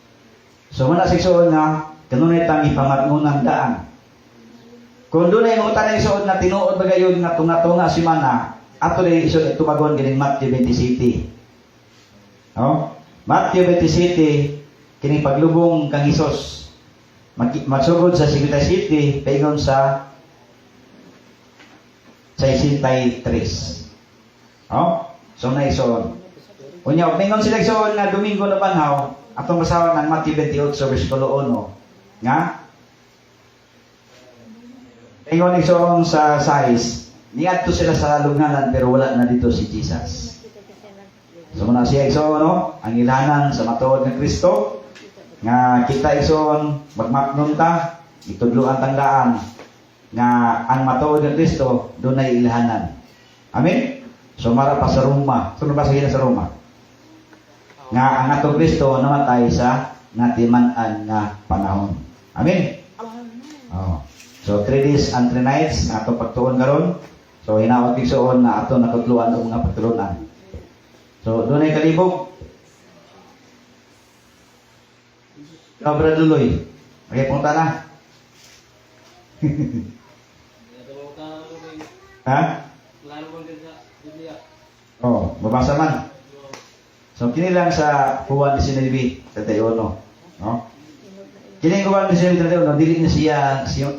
So muna sigsoon nga kanunay tang ipamatngunan daan. Kung dunay mga tanay soon na tinuod bagayon nga tunga-tunga si mana ato rin iso tumagon kining Matthew 27. No? Matthew 27 kining paglubong kang Hesus. Magsugod sa 57 paingon sa 63. Oh? So na ison. Unya paingon sila ison na Domingo na banhaw atong basahan ng Matthew 28 bersikulo 1 nga paingon ison sa 6. Niadto sila sa lugnanan pero wala na dito si Jesus. So muna siya igsoon no, ang ilhanan sa matuod ng Kristo nga kita igsoon magmapnon ta, itudloan tangdaan nga ang matuod ng Kristo dunay ilhanan. Amen. So mara pa sa Roma. Sunod ba sa Roma? Nga ang atong Kristo namatay sa natiman-an nga panahon. Amen. Oh. So 3 days and 3 nights ato pagtuon karon. So hinaot igsoon na ato nakutluan og mga pagtulunan. So dunay kalibog. Kabra duloy. Okay, punta na. Ha? Lalo mo din sa Biblia. Oh, babasa man. So kini lang sa Juan 19:31, no? Kini Juan 19:31, dili na siya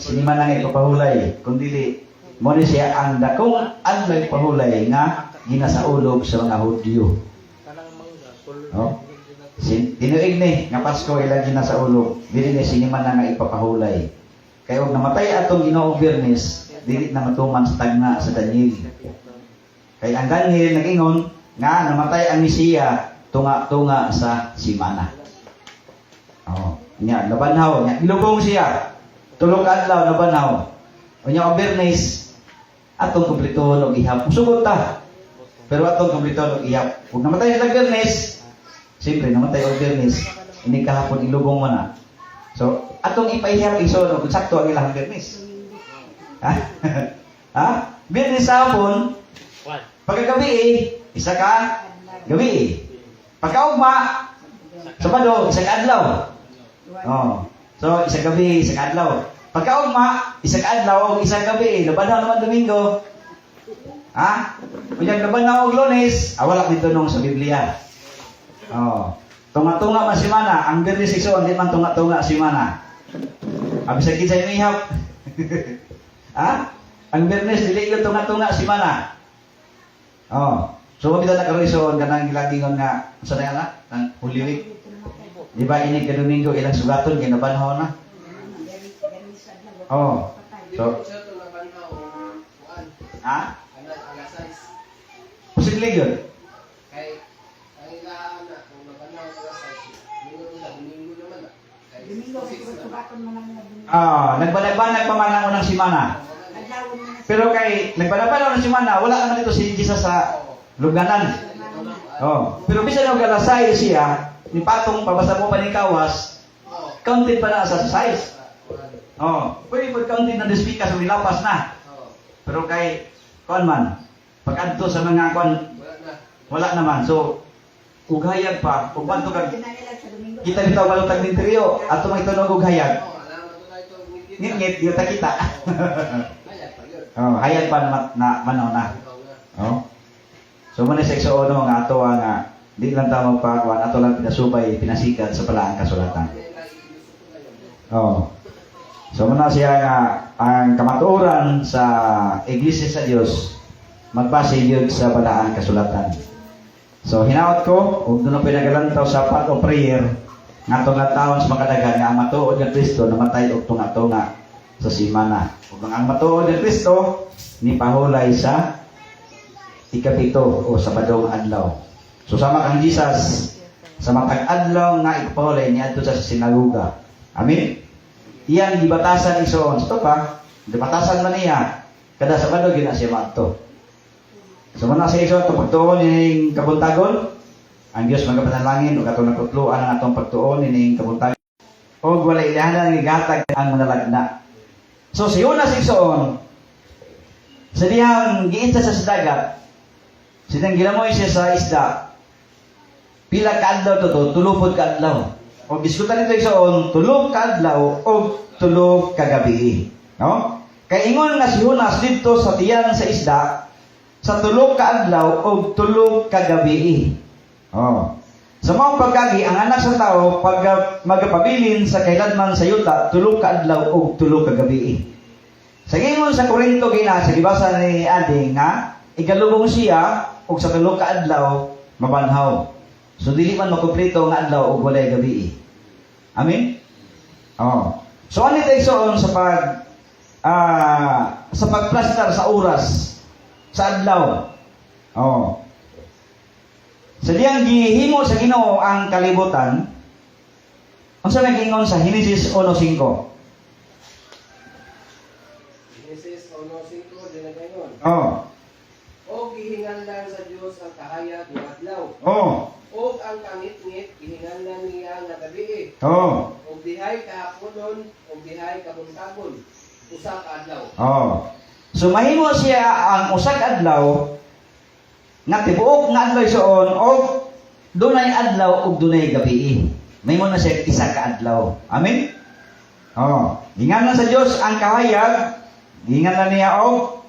sinimanang ipapahulay, kundi mo ni siya ang dakong adlaw pahulay nga ginasaulog sa mga Hudyo. Oh. Tinuig ni nga Pasko ilang ginasaulog, dili ni sinimanang nga ipapahulay. Kaya og namatay atong Ginoong Biyernes, dili na matuman sa tagna sa Daniel. Kaya ang Daniel nag-ingon nga namatay ang Mesiya tunga-tunga sa simana. Oh, nya nabanhaw, nya ilubong siya. Tulong adlaw nabanhaw. Unya og Biyernes atong kumplitohon og ihap. Sugot ta. Pero atong kumplitohon og ihap. Kung namatay sa Biyernes, siyempre namatay og Biyernes, ini kahapon ilubong mo na. So, atong ipaihap iso og sakto ang ilang Biyernes. Ha? Ha? Biyernes sa hapon, pagkagabi isa ka gabi. Pagkaugma, Sabado, isang adlaw. Oh. So, isang gabi, isang adlaw. Pagkaugma, isang adlaw, isang gabi. Labanhaw naman Domingo. Ha? Kunyag labanhaw og Lunes, wala dito nung sa Biblia. Oh. Tunga-tunga man si Mana. Ang Biyernes igsoon, di man tunga-tunga si Mana. Abisag sa imihap. Ha? Ang Biyernes, dili yung tunga-tunga si Mana. Oh. So, mabita na karoison kanang gilagingon nga sa na nga, ang Holy Week. Di ba ini ka Domingo ilang sugaton kinabanhaw na? Oh. So, Siya ito nabanhaw, kuan, ha? alas 6. Posible yun. Kay, ang ilahan na, kung nabanhaw alas 6, Domingo naman na. Kay, Nagbanag pa man ang unang simana. Pero kay nagbanag ng simana, wala naman dito si Jesus sa luganan. Oh, pero bisan og galasay siya, ni patong pabasa mo pa ni kawas, counted pa na sa size. Oh, pwede po counted na dispika sa milapas na. Pero kay kuan man, pag adto sa mga kuan wala naman. So ugayag pa, ug banto kag kita bitaw balutag ng interior, ato magtunog og hayag. Ngit-ngit di ta kita. Oh, hayag pa na manaw na. Oh. So man sa igsoon nga ato nga di lang ta magpakuan, ato lang pinasubay, pinasikat sa palaang kasulatan. Oh. So man siya nga ang kamatuoran sa Iglesia sa Dios magbase gyud sa palaang kasulatan. So hinaot ko ug duno pinagalantaw sa part of prayer nga tunga-tawon sa makadaghan nga ang matuod nga Kristo namatay og tunga-tunga sa simana. Ug ang matuod nga Kristo ni pahulay sa ikapito o Sabadong adlaw. So sama kang Jesus sa matag adlaw nga ipahulay niadto sa sinagoga. Amen. Iyan gibatasan igsoon. Ito pa, gibatasan man niya kada Sabado gina siya maadto. So man sa igsoon pagtuon ining kabuntagon, ang Dios magapanalangin ug atong nakutluan ang atong pagtuon ining kabuntagon. Og wala ilahan nga gatag ang manalagna. So si Jonas igsoon sa diyang giitsa sa dagat, sinang ginamoy siya sa isda. Pila ka adlaw to, tulupod ka adlaw. O diskutan nito igsoon, tulog ka adlaw o tulog ka gabi. No? Kay ingon nga si Jonas dito sa tiyan sa isda, sa tulog ka adlaw o tulog ka gabi. Oh. Sa mga pagkagi, ang anak sa tao, pag magpabilin sa kailanman sa yuta, tulog ka adlaw o tulog ka gabi. Sa gingon sa Korinto gina, sa libasa ni Adi nga, igalubong siya, o sa tulog ka adlaw, mabanhaw. So, dili man makumpleto nga adlaw o walay gabi. Amen? Oh. So, ano tayo soon sa pagplastar sa oras, sa adlaw? Oh. Sa diyang gihimo sa Ginoo ang kalibutan, ang sa nag-ingon sa Genesis 1:5. Genesis 1:5 din nagayon. Oh. O gihinganlan sa Dios ang kahayag nga adlaw. Oh. O ang kangit-ngit gihinganlan niya nga gabi. Oh. O dihay kahaponon, o dihay kabuntagon. usa ka adlaw. Oh. So mahimo siya ang usa ka adlaw nga tibuok nga adlaw isoon og dunay adlaw ug dunay gabi. Mahimo na siya isa ka adlaw. Amen. Oh, gingan sa Dios ang kahayag, gingan na niya og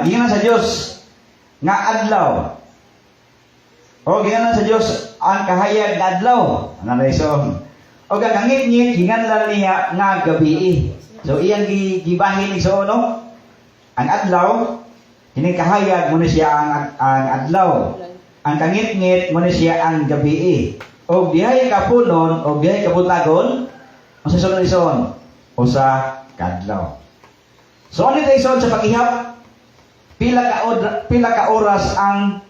gingan sa Dios nga adlaw. O gingan sa Dios ang kahayag nga adlaw. Ano na isoon? O gangit-ngit gingan na niya nga gabi. So iyang gibahin isoon no? Ang adlaw, hining kahayag mo na siya ang adlaw. Ang kangit-ngit mo na siya ang gabi. O bihay kapunon, o bihay kabutagon, ang sasunod ison, o sa kadlaw. So ano ito ison sa pag-ihap? Pila ka oras ang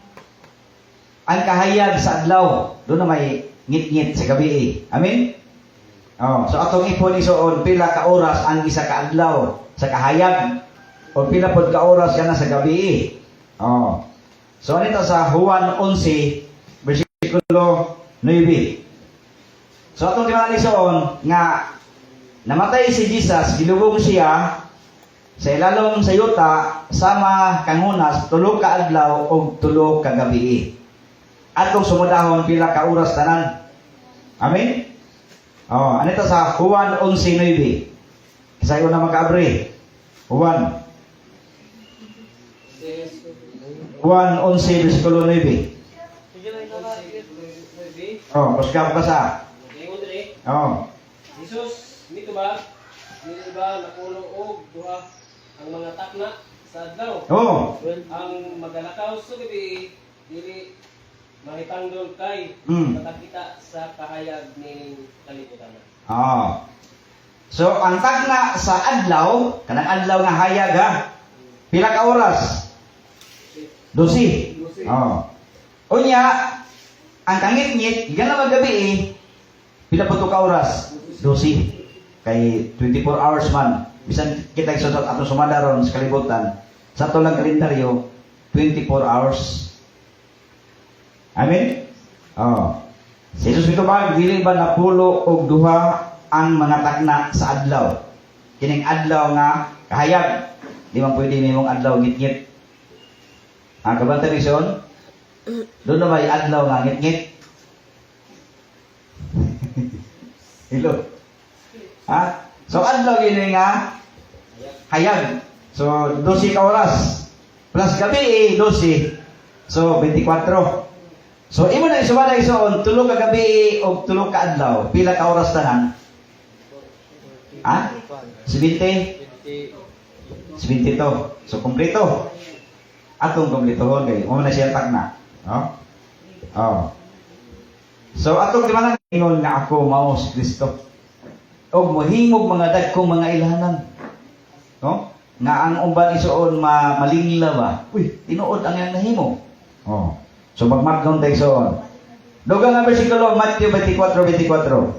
kahayag sa adlaw. Doon na may ngit-ngit sa gabi. Amen? Oh, so atong ipon ison, pila ka oras ang isa ka adlaw sa kahayag. O pila pod ka oras yan sa gabi. Oh. So ano ito sa Juan 11, versikulo 9. So atong timanan isoon nga namatay si Jesus, gilubong siya sa ilalom sa yuta sama kangunas tulo ka adlaw ug tulo ka gabi. Atong sumudahon pila ka oras tanan. Amen. Oh, anito sa Juan 11:9. Kasayo na mag-abre. Juan 11 versikulo 9. Oh, pasga basa. Ingon diri. Oh. Jesus, nito ba? Dili ba napuno og duha ang mga takna sa adlaw? Oh. Ang magalakaw sa gabi dili mahitangdol kay matakita sa kahayag ning kalibutan. Oh. So ang tagna sa adlaw, kanang adlaw nga hayag ha. Pila ka oras? 12. Oh. Unya, ang kangit-ngit, gan na magabi pila pa to ka oras? 12. Kay 24 hours man. Bisan kita isusot atong sumadaron sa kalibutan, sa ato lang kalendaryo, 24 hours. Amen? Oh. Si Jesus ito ba, dili ba napulo og duha ang mga takna sa adlaw? Kining adlaw nga kahayag. Di man pwede nimong adlaw ngit-ngit. Ang kabantay ison, doon na may adlaw nga ngit-ngit. Hello. Ha? So adlaw gini nga hayag. So 12 ka oras. Plus gabi 12. So 24. So imo na isumada ison tulo ka gabi o tulo ka adlaw. Pila ka oras tanan? Ha? 70? 72. So kompleto. Atong kompletohon kay mo na siya tagna. No? Oh. So atong timanan ingon nga ako mao si Kristo. Og mohimog mga dagkong mga ilahanan. No? Nga ang umban isuon malingla ba? Uy, tinuod ang yang nahimo. Oh. So magmatgon tayo isuon. Dugang nga bersikulo Matthew 24:24.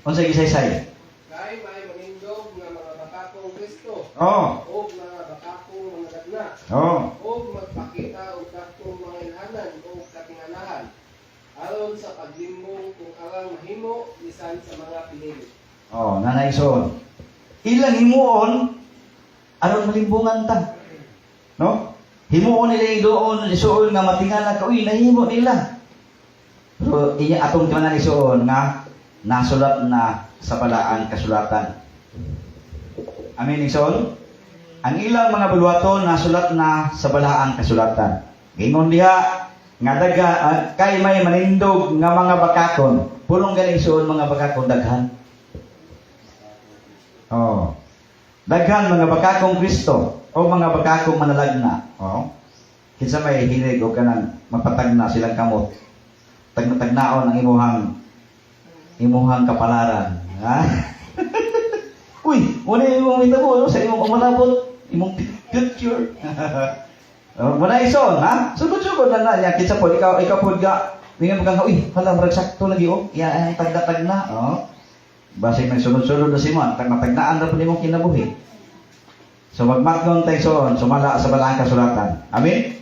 Unsa gisaysay? Kay may manindog nga mga bakakong Kristo. Oh. O mga bakakong mga dagna. Oh. O magpakita og dakong mga ilhanan o katingalahan. Aron sa paglimbong kung alang mahimo bisan sa mga pinili. Oh, nanay isuon. Ilang himuon aron malimbungan ta. No? Himuon nila doon isuon nga matingala ka uy nahimo nila. Pero inya atong timanan isuon nga nasulat na sa balaang kasulatan. Amen isuon. Ang ilang mga bulwaton nasulat na sa balaang kasulatan. Gingon diha nga daga kay may manindog nga mga bakakon. Pulong galing isuon mga bakakon daghan. Oh. Daghan mga bakakong Kristo o mga bakakong manalagna. Oh. Kinsa may hilig o kanang mapatagna silang kamot. Tagna-tagnaon ang imuhang kapalaran. Ha? Uy, muna imong mitabo no? Sa imong pamalabot, imong picture. Muna ison, ha? Sugod-sugod na niya. Kinsa po, ikaw po ga, tingnan mo kang, uy, hala, marag sakto lagi, oh. Iya, tagna-tagna, oh. Basig nagsunod-sunod na si Mon, tagna-tagnaan na po nimong kinabuhi. So, magmatgon tayo soon, sumala sa balaang kasulatan. Amen?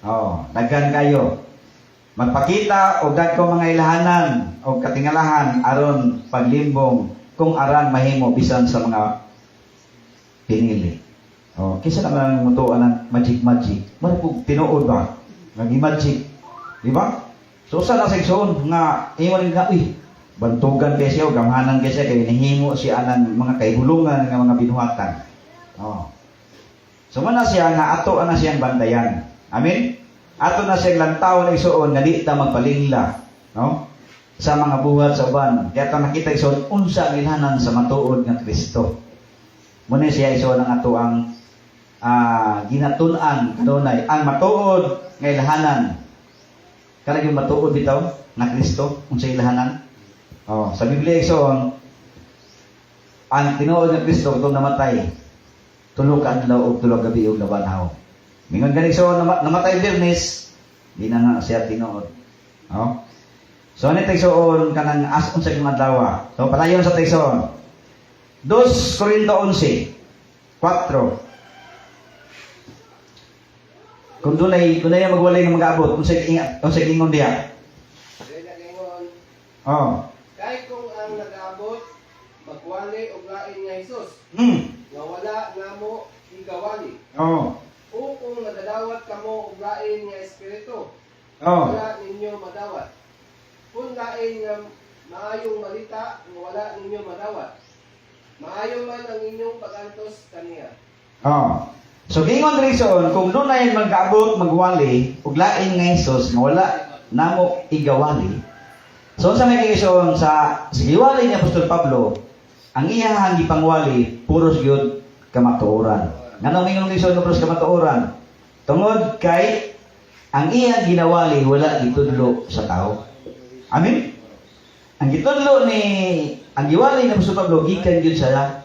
Oh, daghan kayo. Magpakita o dagko mga ilahanan o katingalahan aron paglimbong kung aran mahimo bisan sa mga pinili. Oh, kisa naman mutuan ng magic. Mara po tinuod ba? Nag-magic. Di ba? So sa na seksyon nga imo nga bantugan kay siya o gamhanan kay siya kay nahimo siya ng mga kahigulungan nga mga binuhatan. Oh. So mana siya nga ato na siyang bantayan. Amen. Ato na siyang lantaw na isuon nga di ta magpalingla, no? Sa mga buhat sa uban. Kaya ta nakita isuon unsa ang ilhanan sa matuod nga Kristo. Muna siya isuon ang ato ang ginatun-an kanunay ang matuod nga ilhanan. Kana yung matuod bitaw na Kristo unsa ilhanan? Oh, sa Biblia isuon ang tinuod nga Kristo kung namatay tulo ka adlaw o tulo gabi o labanhaw. Mingon gani so namatay Biyernes, di na nga siya tinuod. Oh. So ani taysoon kanang as-on sa adlaw. So padayon sa taysoon. 2 Corinto 11:4. Kung dunay magwalay nga mag-abot, unsay ingon diha? Dili na gingon. Oh. Kay kung ang nag-abot magwali og lain nga Hesus, nga wala namo igawali. Oh. O kung nadadawat kamo og lain nga espiritu, Oh. wala ninyo madawat. Kung lain nga maayong malita nga wala ninyo madawat, maayo man ang inyong pag-antos kaniya. Oh. So gingon reason kung dunay mag-abot magwali ug lain nga Hesus nga wala namo igawali. So sa may gisyon sa giwali ni Apostol Pablo, ang iyahang gipangwali puros gyud kamatuoran. Ngano mingon reason puros kamatuoran? Tungod kay ang iyang ginawali wala gitudlo sa tao. Amen. Ang gitudlo ni ang giwali ni Apostol Pablo gikan gyud sa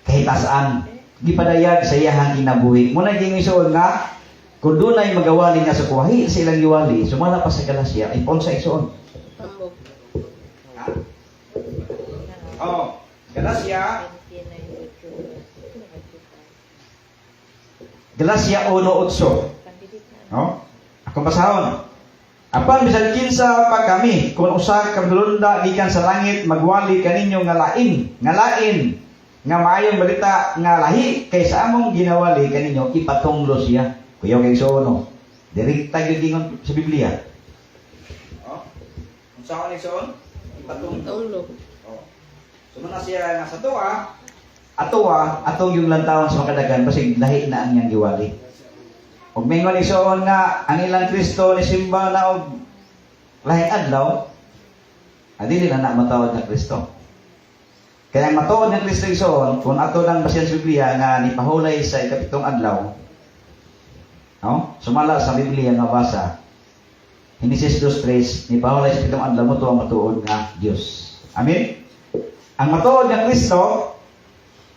kahitasan. Gipadayag sa iyahang kinabuhi. Muna gingon nga kung dunay magawali nga sa kuwahi sa ilang giwali, sumala pa sa Galacia ay pon sa isuon. Oh, Galacia 1:8. No? Akong basahon. Apan bisan kinsa pa kami kung usa ka dulunda gikan sa langit magwali kaninyo nga lain nga maayong balita nga lahi kaysa among ginawali kaninyo ipatunglo siya. Kuyaw kay no. Direkta gyud gingon sa Biblia. Oh. Unsa man igsoon? Ipatunglo. Oh. So na siya nga sa atoa atong yung lantawon sa makadagan basig lahi na ang iyang giwali. Ug mingon igsoon nga ang ilang Kristo ni simba na og lahing adlaw adili na matawad na Kristo. Kaya ang matuod ng Kristo igsoon kung ato nang basihan sa Biblia nga nipahulay sa ikapitong adlaw. No? Sumala sa Biblia nga basa. Genesis 2:3 nipahulay sa ikapitong adlaw mo to ang matuod nga Dios. Amen. Ang matuod ng Kristo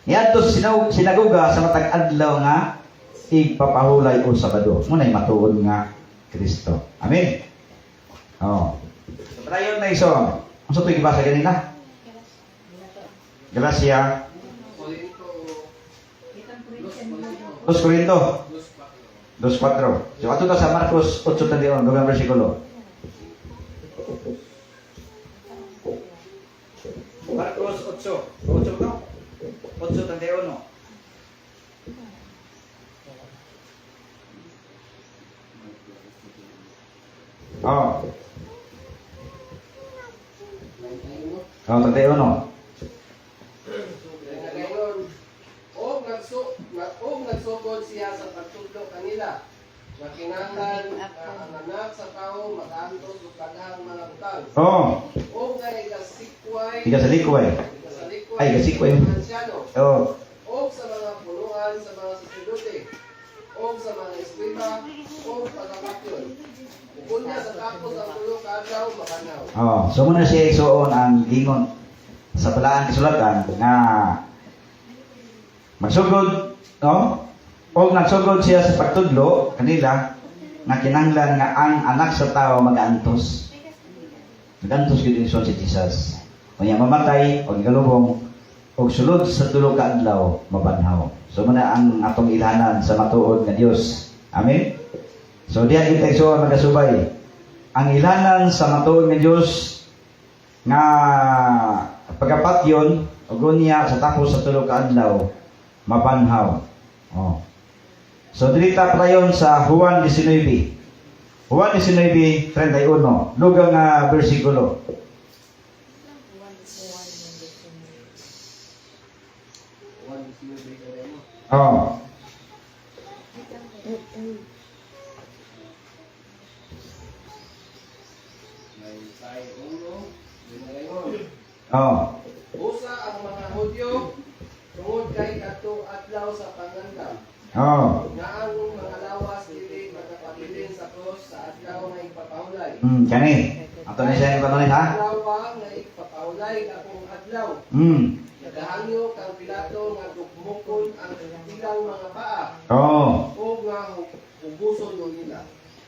niadto sinaguga sa matag adlaw nga ipapahulay o Sabado. Munay matuod nga Kristo. Amen. Oh. So padayon na igsoon. Unsa to gibasa ganina? Galacia 2 Corinto 2:4. So ato ta sa Marcos 8:31 dugang bersikulo. Marcos 8 to 8:31. Oh. Oh, 31. Nagsugod siya sa pagtudlo kanila nga kinahanglan ang anak sa tao mag-antos ug kadang mga butang. Oh. O nga igasikway. Igasikway. Ay, igasikway. Oh. O sa mga punuan sa mga saserdote. O sa mga eskwela o pagkakatyon. Kunya sa tapos ang tulo ka adlaw makanaw. Oh, so muna siya igsoon ang gingon sa balaan kasulatan nga magsugod, no? O nagsugod siya sa pagtudlo kanila nga kinahanglan nga ang anak sa tao mag-antos. Mag-antos gyud si Jesus. Unya mamatay o galubong og sulod sa tulo ka adlaw mabanhaw. So muna ang atong ilhanan sa matuod nga Dios. Amen. So diha kita igsoon magasubay. Ang ilhanan sa matuod nga Dios nga pagapat yun, ugunya sa tapos sa tulo ka adlaw, mabanhaw. Oh. So dilita pa yun sa Juan 19. Juan 19:31, lugang nga bersikulo. Oh. May say uno, dinalayon. Oh. Usa ang mga Hudyo tungod kay kadtong adlaw sa pangandam. Oh. Nga ang mga lawas dili magapabilin sa krus sa adlaw nga ipapahulay. Kani. Ato ni siya yung tanong ha? Adlaw pa nga ipapahulay akong adlaw. Nagahangyo kang Pilato nga dugmukon ang ilang mga paa Oh. o nga huguson mo nila.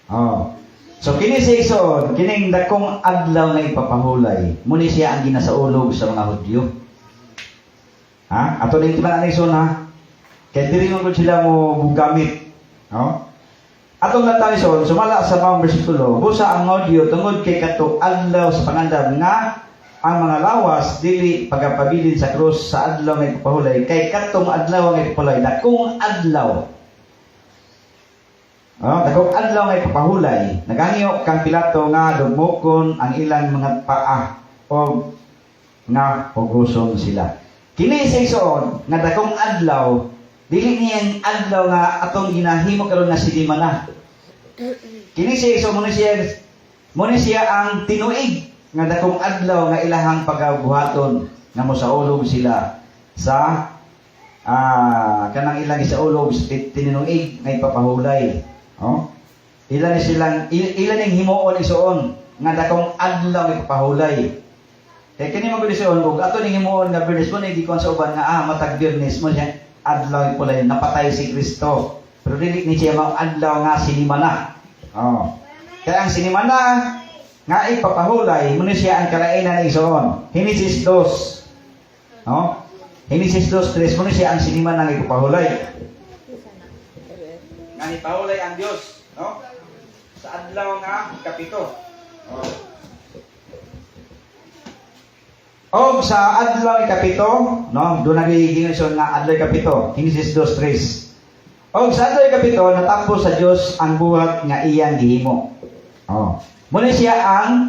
Oh. So kini sa igsoon, kining dakong adlaw nga ipapahulay, muni siya ang ginasaulog sa mga Hudyo. Ha? Ato ning timan ani son ha. Kaya diri mo gud sila mo bugamit. No? Atong latang son, sumala sa mga bersikulo, busa ang Hudyo tungod kay kadtong adlaw sa pangandam nga ang mga lawas dili pagapabilin sa krus sa adlaw nga ipapahulay kay kadtong adlaw nga ipapahulay dakong adlaw. Dakong adlaw nga ipapahulay, nagangyo kang Pilato nga dugmokon ang ilang mga paa o nga huguson sila. Kini sa igsoon nga dakong adlaw, dili niyang adlaw nga atong ginahimo karon nga silima na. Kini sa igsoon muna siya ang tinuig nga dakong adlaw nga ilahang pagabuhaton nga mosaulog sila sa kanang ilang isaulog sa tinuig nga ipapahulay. Oh? Ilan ning himuon isuon nga dakong adlaw nga ipapahulay. Kaya kini mo isuon ug ato ning himuon nga Bernes mo ni gikon sa uban nga matag Bernes mo siya adlaw ipulay napatay si Kristo. Pero dili ni siya mao adlaw nga sinimana. Oh. Kaya ang sinimana nga ipapahulay muna siya ang kalainan ng isuon. Genesis 2. No? Genesis 2:3 muna siya ang sinimana nga ipapahulay. Nga ipahulay ang Dios, no? Sa adlaw nga kapito. Oh. O sa adlaw kapito, no? Doon nagiging nga adlaw kapito. Genesis 2:3. O sa adlaw kapito natapos sa Dios ang buhat nga iyang gihimo. Oh. Muna siya ang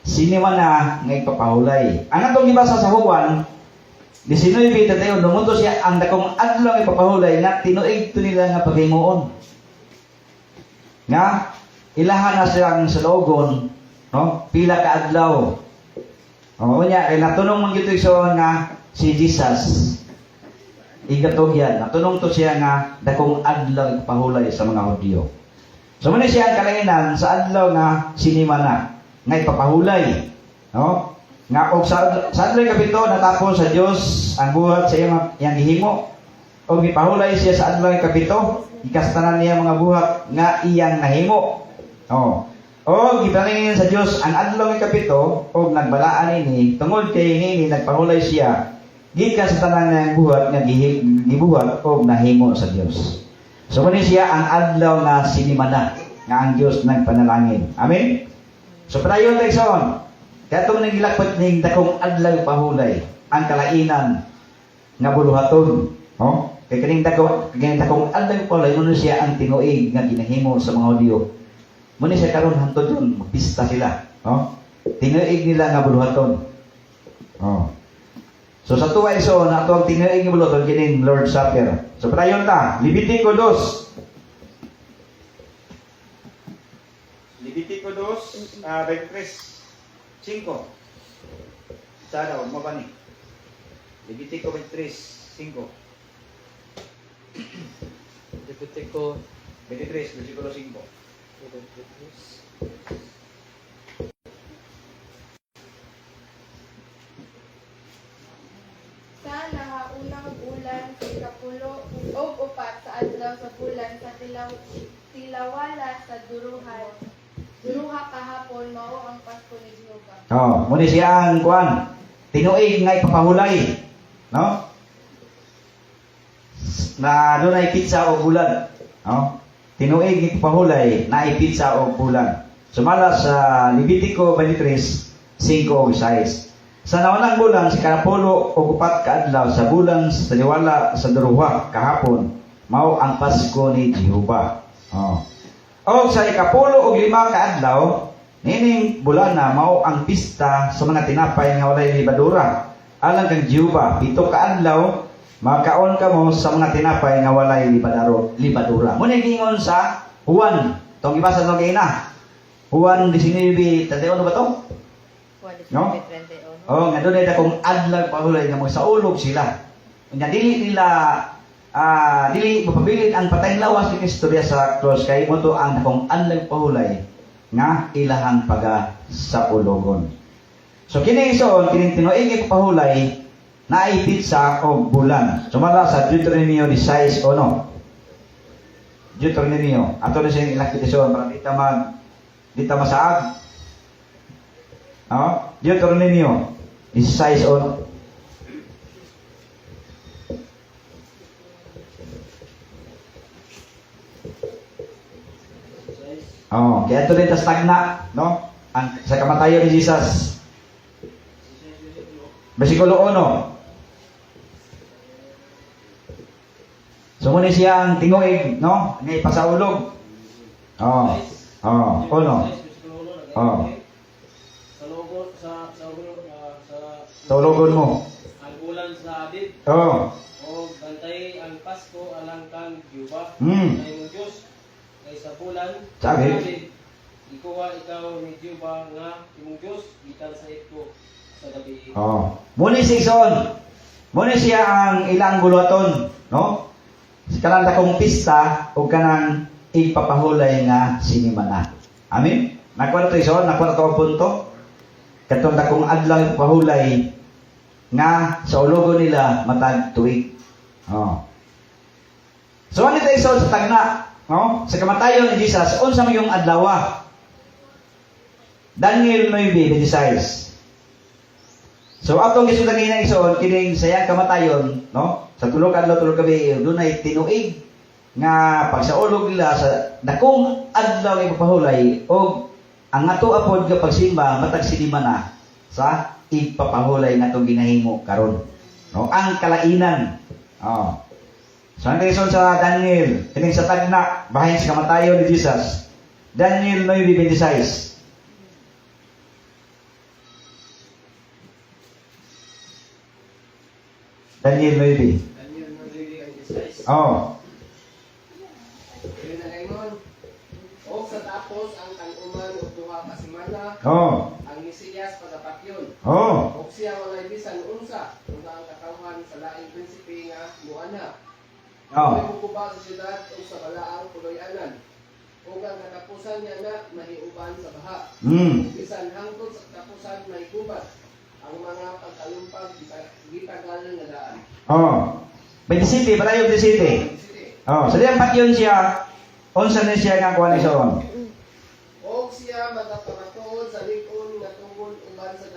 sinimana nga ipapahulay. Ang atong gibasa sa Juan 19:31, numunto siya ang dakong adlaw nga ipapahulay nga tinuig to nila nga paghimuon. Nga ilahan na silang salogon, no? Pila ka adlaw. O nya ay natunong man gito igsoon nga si Jesus. Igatog yan. Natunong to siya nga dakong adlaw ipapahulay sa mga Hudyo. So muna siya ang kalainan sa adlaw nga sinimana nga ipapahulay. No? Nga og sa adlaw kapito natapos sa Dios ang buhat sa iyang gihimo. Og ipahulay siya sa adlaw kapito, ikastanan niya mga buhat nga iyang nahimo. Oh. Og giparingin sa Dios ang adlaw kapito og nagbalaan ini tungod kay ini nagpahulay siya gikan sa tanan nga buhat nga gibuhat og nahimo sa Dios. So muna siya ang adlaw nga sinimana nga ang Dios nagpanalangin. Amen. So padayon tayo son. Kaya itong nagilakpat ning dakong adlaw pahulay ang kalainan nga buluhaton. Oh? Kaya kaning dakong adlaw pahulay muna siya ang tinuig nga ginahimo sa mga Hudyo. Muna siya karon hantod yun, magpista sila. Oh? Tinuig nila nga buluhaton. Oh. So sa tuwa iso na ito ang tinuig nga buluhaton kining Lord's Supper. So padayon ta, Levitico 2. Levitico 2, 23:5. Sa daw, mo ba ni? Levitico 23:5. Levitico 23, versikulo 5. Sa nahaunang bulan sa ikapulo o upat sa adlaw sa bulan sa tilawala sa duruha kahapon mao ang Pasko ni Jehova. Oh, muna siya ang kuan. Tinuig nga ipapahulay. No? Na doon ay pizza o bulan. No? Tinuig ipapahulay na ay pizza o bulan. Sumala sa Levitico 23:5 o 6. Sa naunang bulan, si karapulo o upat kaadlaw sa bulan sa taliwala sa duruha kahapon, mao ang Pasko ni Jehova. Oh. O sa ikapulo o 5 kaadlaw, nining bulan na mao ang pista sa mga tinapay nga walay libadura. Alang kang Jehova, 7 kaadlaw, makaon ka mo sa mga tinapay nga walay libadura. Muna gingon sa Juan, itong ibasa ng kaina. Juan 19, ano ba ito? No? Oh, nga doon ay akong adlag pahulay nga magsaulog sila. Nga dili mapabilid ang patayng lawas ni istorya sa cross kay mo to ang akong adlag pahulay nga ilahang paga sa ulogon. So kini ison kining tinuig pahulay na ipit sa og bulan. Sumala sa Deuteronomio 16:1. Deuteronomio ato na siyang ilakitison para di ta masaag. Oh, Deuteronomio 16:1. Oh, kaya ito rin tas tagna, no? Ang sa kamatayon ni Jesus. Bersikulo 1. Sumuni siya ang tinguig, no? Ngay pasaulog. Oh. Oh, 1. Oh. Sa ulogon mo. Ang bulan sa Abib. Oh. O bantay ang Pasko alang kang Jehova. Hmm. Ay mo Diyos. Kay sa bulan. Sa Abib. Ikuha ikaw ni Jehova nga imong Diyos. Gikan sa ito sa gabi. Oh. Muni si Ison. Muni siya ang ilang buluhaton, no? Kanang dakong pista o kanang ipapahulay nga sinimana. Amen? Nakuha na ito Ison? Nakuha na ito ang punto? Katong dakong adlaw pahulay nga sa ulogo nila matag tuig. Oh. So ano tayo sa tagna, no? Sa kamatayon ni Jesus, unsa man yung adlaw? Daniel 9:26. So atong gisudan ni ison kining sayang kamatayon, no? Sa tulog adlaw tulog gabi dunay tinuig nga pagsaulog nila sa dakong adlaw nga pahulay og ang ato apod nga pagsimba matag sinimana sa ipapahulay nga itong ginahimo karon. No? Ang kalainan. Oh. So, ang reason sa Daniel, kining sa tagna, bahin sa kamatayon ni Jesus. Daniel 9:26. Daniel 9. Daniel 9:26. Oh. Kaya na ngayon, o sa tapos ang tanuman o 2 ka semana, Oh. ang Mesiyas pagapatyon. Oh. O siya walay bisan unsa, kung ang katawhan sa laing prinsipe nga muana. Oh. May mukuba sa siyudad o sa balaang puloy-anan. O ang katapusan niya na mahiuban sa baha. Bisan hangtod sa katapusan may gubat. Ang mga pagkalumpag gitagal nga daan. Oh. 27, palayo 27. Oh, sa diyang patyon siya, unsa na siya nga kuha ni Soon? O siya magapamatuod sa likon nga tungod uban sa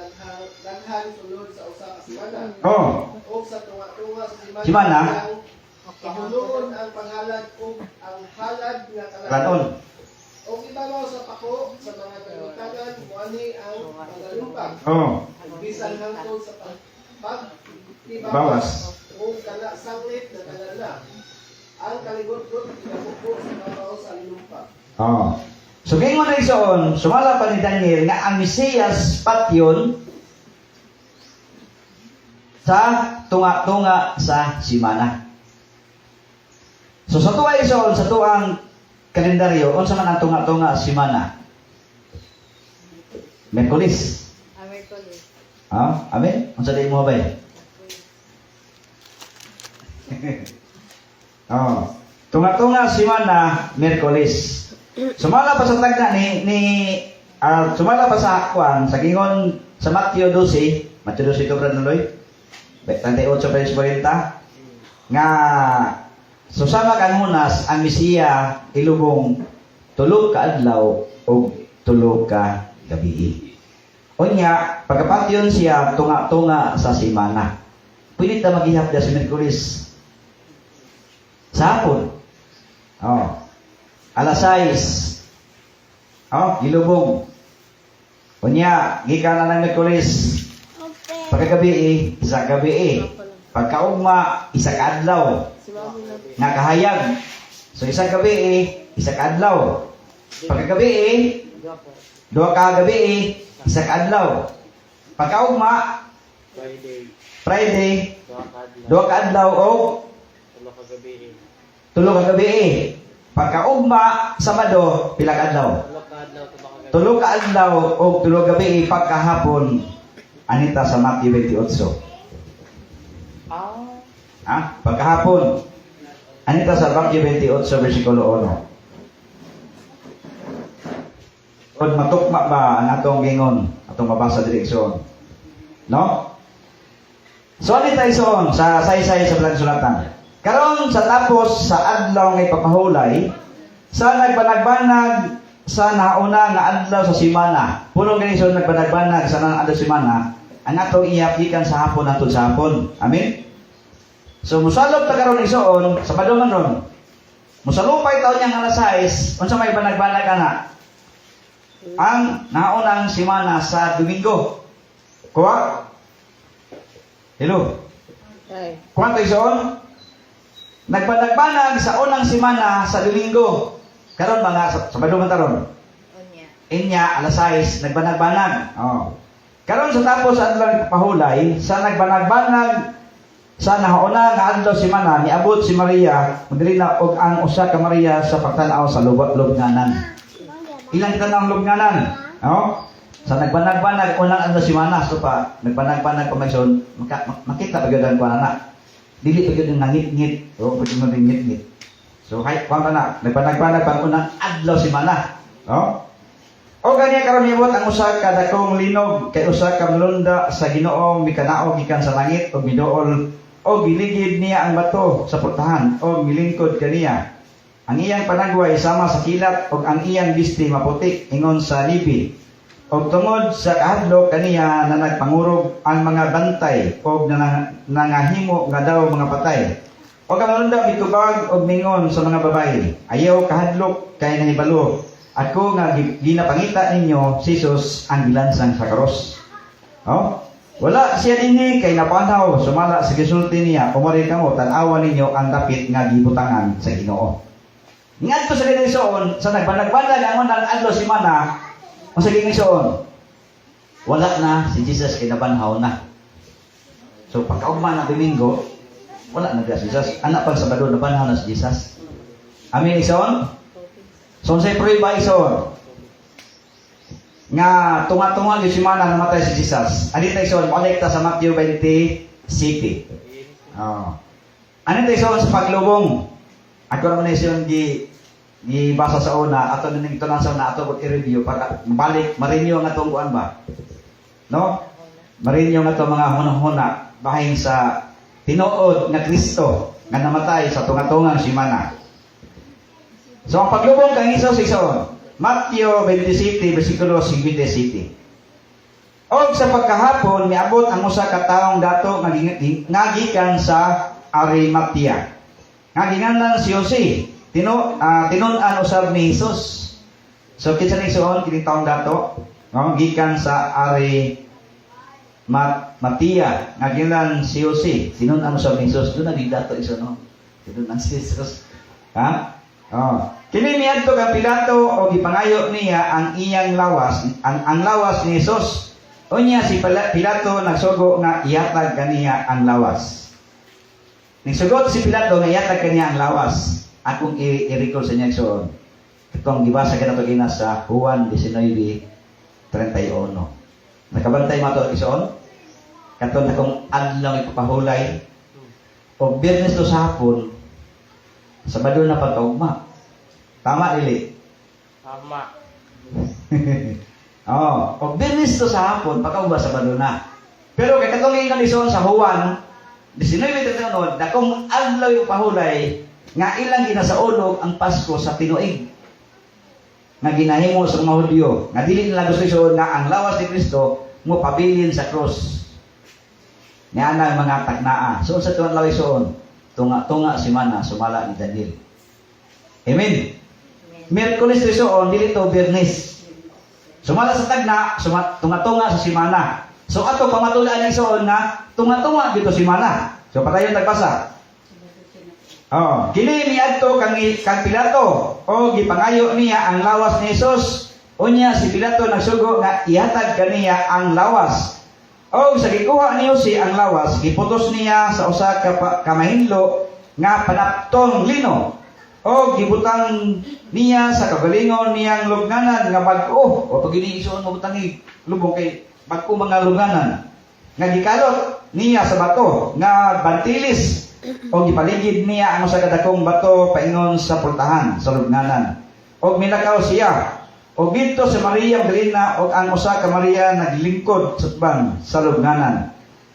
daghan sulod sa usa ka semana. Oh. O sa tunga-tunga sa semana. Semana? Kahuloon ang panghalad o ang halad nga Kalaton. kalaton. O ibabaw sa pako sa mga kalutangan muani ang pagalumpag. Oh. Bisan hangtod sa Bawas. o kala sanglit na kanana. Ang kaligot-got pinabuko sa babaw sa linumpag. Oh. So kay mo na isoon, sumala pa ni Daniel nga ang Mesiyas patyon sa tunga-tunga sa simana. So sa tuwa isoon, sa tuang kalendaryo, unsa man ang tunga-tunga simana? Merkulis. Ah, amen. Unsa day mo ba? Oh. Tunga-tunga simana Merkulis. Sumala pa sa tagna sumala pa sa kwan sa gingon sa Mateo 12, Mateo 12 to brad nuloy. 38:40 nga susama kang hunas ang Mesiya ilubong tulog ka adlaw o tulog ka gabi. Unya, pagkapatyon siya tunga-tunga sa simana. Pwede ta maghihap da sa Merkulis. Sa hapon. Oh. Alas 6. Oh, ilubong. Unya, gikan na ng Merkulis. Pagkagabi, isa gabi. Pagkaugma, isa kaadlaw. Si Mami na. Nga kahayag. So isa gabi, isa kaadlaw. Pagkagabi, duha ka gabi, isa kaadlaw. Pagkaugma, Friday, duha ka adlaw o tulo ka gabi. Pagkaugma, Sabado, pila ka adlaw? Tulo ka adlaw o tulo gabi pagkahapon. Anita sa Matthew 28. Pagkahapon. Anita sa Matthew 28 versikulo 1. Kung matukma ba ang atong gingon, atong mabasa direksyon. No? So, anita isoon sa saysay sa Pagsulatan. Karon sa tapos sa adlaw nga ipapahulay, sa nagbanag-banag sa nauna nga adlaw sa simana. Puno ganito nagbanag-banag sa adlaw sa simana, ang atong iyapikan sa hapon atong sa hapon. Amen? So, musalop ta karon isoon, sa paduman ron. Musalupay taon niyang alas 6, unsa may banag-banag ana? Ang naunang simana sa Domingo. Kuha? Hello? Ay. Kuha tayo isoon? Nagbanag-banag sa unang simana sa Domingo. Karon mga, sa paduman taron. Inya, alas 6, nagbanag-banag. Oh. Karon sa tapos sa adlaw pahulay, sa nagbanag-banag sa nauna nga adlaw simana niabot si Maria, madali na og ang usa ka Maria sa pagtan-aw sa lubnganan. Ilang kita ng lubnganan? Oh? Sa nagbanag-banag unang adlaw simana so pa nagbanag-banag pamaison, makita pa gyud ang kuana. Dili pa gyud nangit-ngit, o pwede mo ngit-ngit. So hay kuan na, nagbanag-banag pang unang adlaw simana. Oh? O ganya karon niabot ang usa ka dakong linog kay usa ka mlunda sa Ginoo mikanaog gikan sa langit ug miduol o giligid niya ang bato sa putahan o milingkod kaniya. Ang iyang panagway sama sa kilat ug ang iyang bisti maputi ingon sa libi. Og tungod sa kahadlok kaniya na nagpangurog ang mga bantay og nangahimo nga daw mga patay. O ang mlunda mitubag og mingon sa mga babae, ayaw kahadlok kay nahibalo. Ako nga ginapangita ninyo si Jesus ang gilansang sa krus. Oh? Wala siya dinhi kay napanaw sumala sa gisulti niya umari kamo tan-awan ninyo ang dapit nga gibutangan sa Ginoo. Ngadto sa ginisoon sa nagbanag-banag ang unang adlaw simana o sa ginisoon wala na si Jesus kay nabanhaw na. So pagkaugma na Domingo wala na si Jesus. Anak pag Sabado nabanhaw na si Jesus. Amen ison? So, sa prueba ison, nga tunga-tunga yung simana namatay si Jesus. Anita ison, kolekta sa Matthew 20 City. Oh. Anita ison sa paglubong. Ako naman ison gibasa sa una, ato na ito lang sa una, ato i-review, para mabalik, marinyo ang atong kuan ba? No? Marinyo ang atong mga hunang-huna, bahin sa tinuod na Kristo, nga namatay sa tunga-tungang simana. So, ang paglubong kang Isos ison, Matthew 27, versikulo 57. Og sa pagkahapon, miabot ang usa ka taong dato nga gikan sa Arimatea. Nga ginganlan si Jose, tinun-an usab ni Jesus. So, kinsa ni ison, kini taong dato, nga gikan sa Arimatea. Nga ginganlan si Jose, tinun-an usab ni Jesus. Doon naging dato ison, no? Tinun-an si Jesus. Ha? Oh. Kini miadto kang Pilato o gipangayo niya ang iyang lawas, ang lawas ni Jesus. Unya si Pilato nagsugo nga ihatag kaniya ang lawas. Nagsugot si Pilato nga ihatag kaniya ang lawas. Akong i-recall sa niya so. Itong gibasa kanato gina sa Juan 19:31. Nakabantay mo to ison? Katon akong adlaw ipapahulay. O Biyernes to sa hapon. Sabado na pagkaugma. Tama, dili? Tama. O Biyernes to sa hapon, pagkaugma Sabado na. Pero kay katong ingon ison sa Juan 19:31, dakong adlaw yung pahulay nga ilang ginasaulog ang Pasko sa tinuig. Nga ginahimo sa mga Hudyo, nga dili nila gusto ison nga ang lawas ni Kristo mo pabilin sa krus. Nga anang mga tagnaa. So sa tuwan lawis ison, tunga-tunga si Mana, sumala ni Daniel. Amen. Miyerkules ison, dili to Biyernes. Sumala sa tagna, tunga-tunga sa simana. So ato pamatulaan isoon nga tunga-tunga dito si mana. So patayon tagbasa. Oh, kini niadto kang Pilato o gipangayo niya ang lawas ni Jesus. Unya si Pilato nagsugo nga ihatag kaniya ang lawas. O sa gikuha ni Jose ang lawas, giputos niya sa usa ka mahinlo nga panaptong lino. O gibutang niya sa kagalingon niyang lubnganan nga bag-o. O pag iniisuon mo butang lubong kay bag-o mga lubnganan. Nga gikalot niya sa bato nga bantilis. O gipaligid niya ang usa ka dakong bato paingon sa pultahan sa lubnganan. O milakaw siya. O dito si Maria Magdalena o ang usa ka Maria naglingkod sa utban sa lubnganan.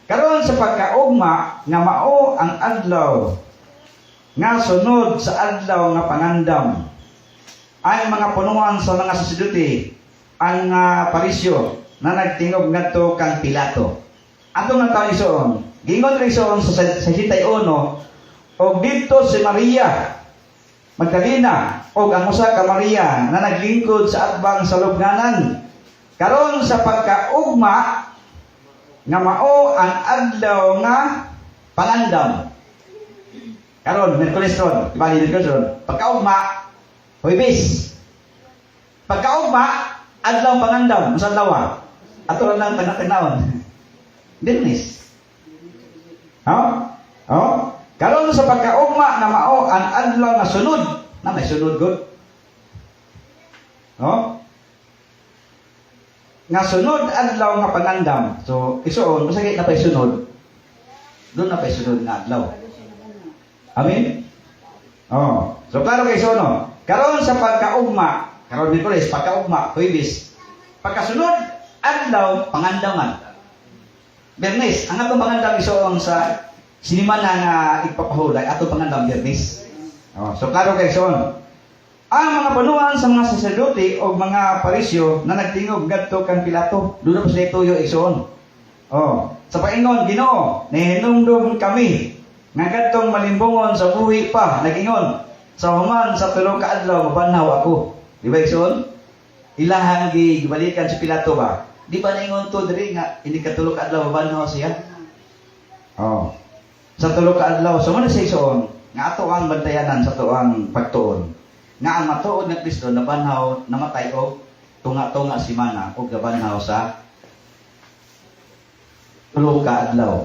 Karon sa pagkaugma nga mao ang adlaw nga sunod sa adlaw nga pangandam. Ang mga punuan sa mga sasedote ang parisyo na nagtingog ngadto kang Pilato. Atong nataw isoon, gingon rin isoon sa 61 o dito si Maria Magdalena o ang usa ka Maria na naglingkod sa atbang sa lubnganan. Karon sa pagkaugma nga mao ang adlaw nga pangandam. Karon Miyerkules ron, bali Miyerkules ron. Pagkaugma, Huwebes. Pagkaugma, adlaw pangandam, usan lawa. Ato lang tagnaon. Biyernes. Karon sa pagkaugma na mao ang adlaw nga sunod, na may sunod gud. Nga sunod adlaw nga pangandam. So isuon masagit na pay sunod. Doon na pay sunod nga adlaw. Amen. So klaro kay sono. Karon sa pagkaugma, karon Miyerkules pagkaugma, Huwebes. Pagkasunod adlaw pangandaman. Biyernes, ang atong pangandam isuon sa sinimana nga ipapahulay ato pangandam Biyernes. So klaro kay son. Ang mga panuan sa mga saserdote o mga parisyo na nagtingog ngadto kang Pilato, doon pa sila tuyo ison. Sa paingon Ginoo, nahinumdum kami nga kadtong malimbungon sa buhi pa, nagingon sa human sa tulo ka adlaw mabanhaw ako. Di ba ison? Ilahang gibalikan si Pilato ba? Di ba naingon to diri nga ini katulo ka adlaw mabanhaw siya? Sa tulo ka adlaw, so man sa ison nga ato ang bantayanan sa tuang pagtuon. Nga ang matuod nga Kristo nabanhaw namatay og tunga-tunga si mana og gabanhaw sa tulo ka adlaw.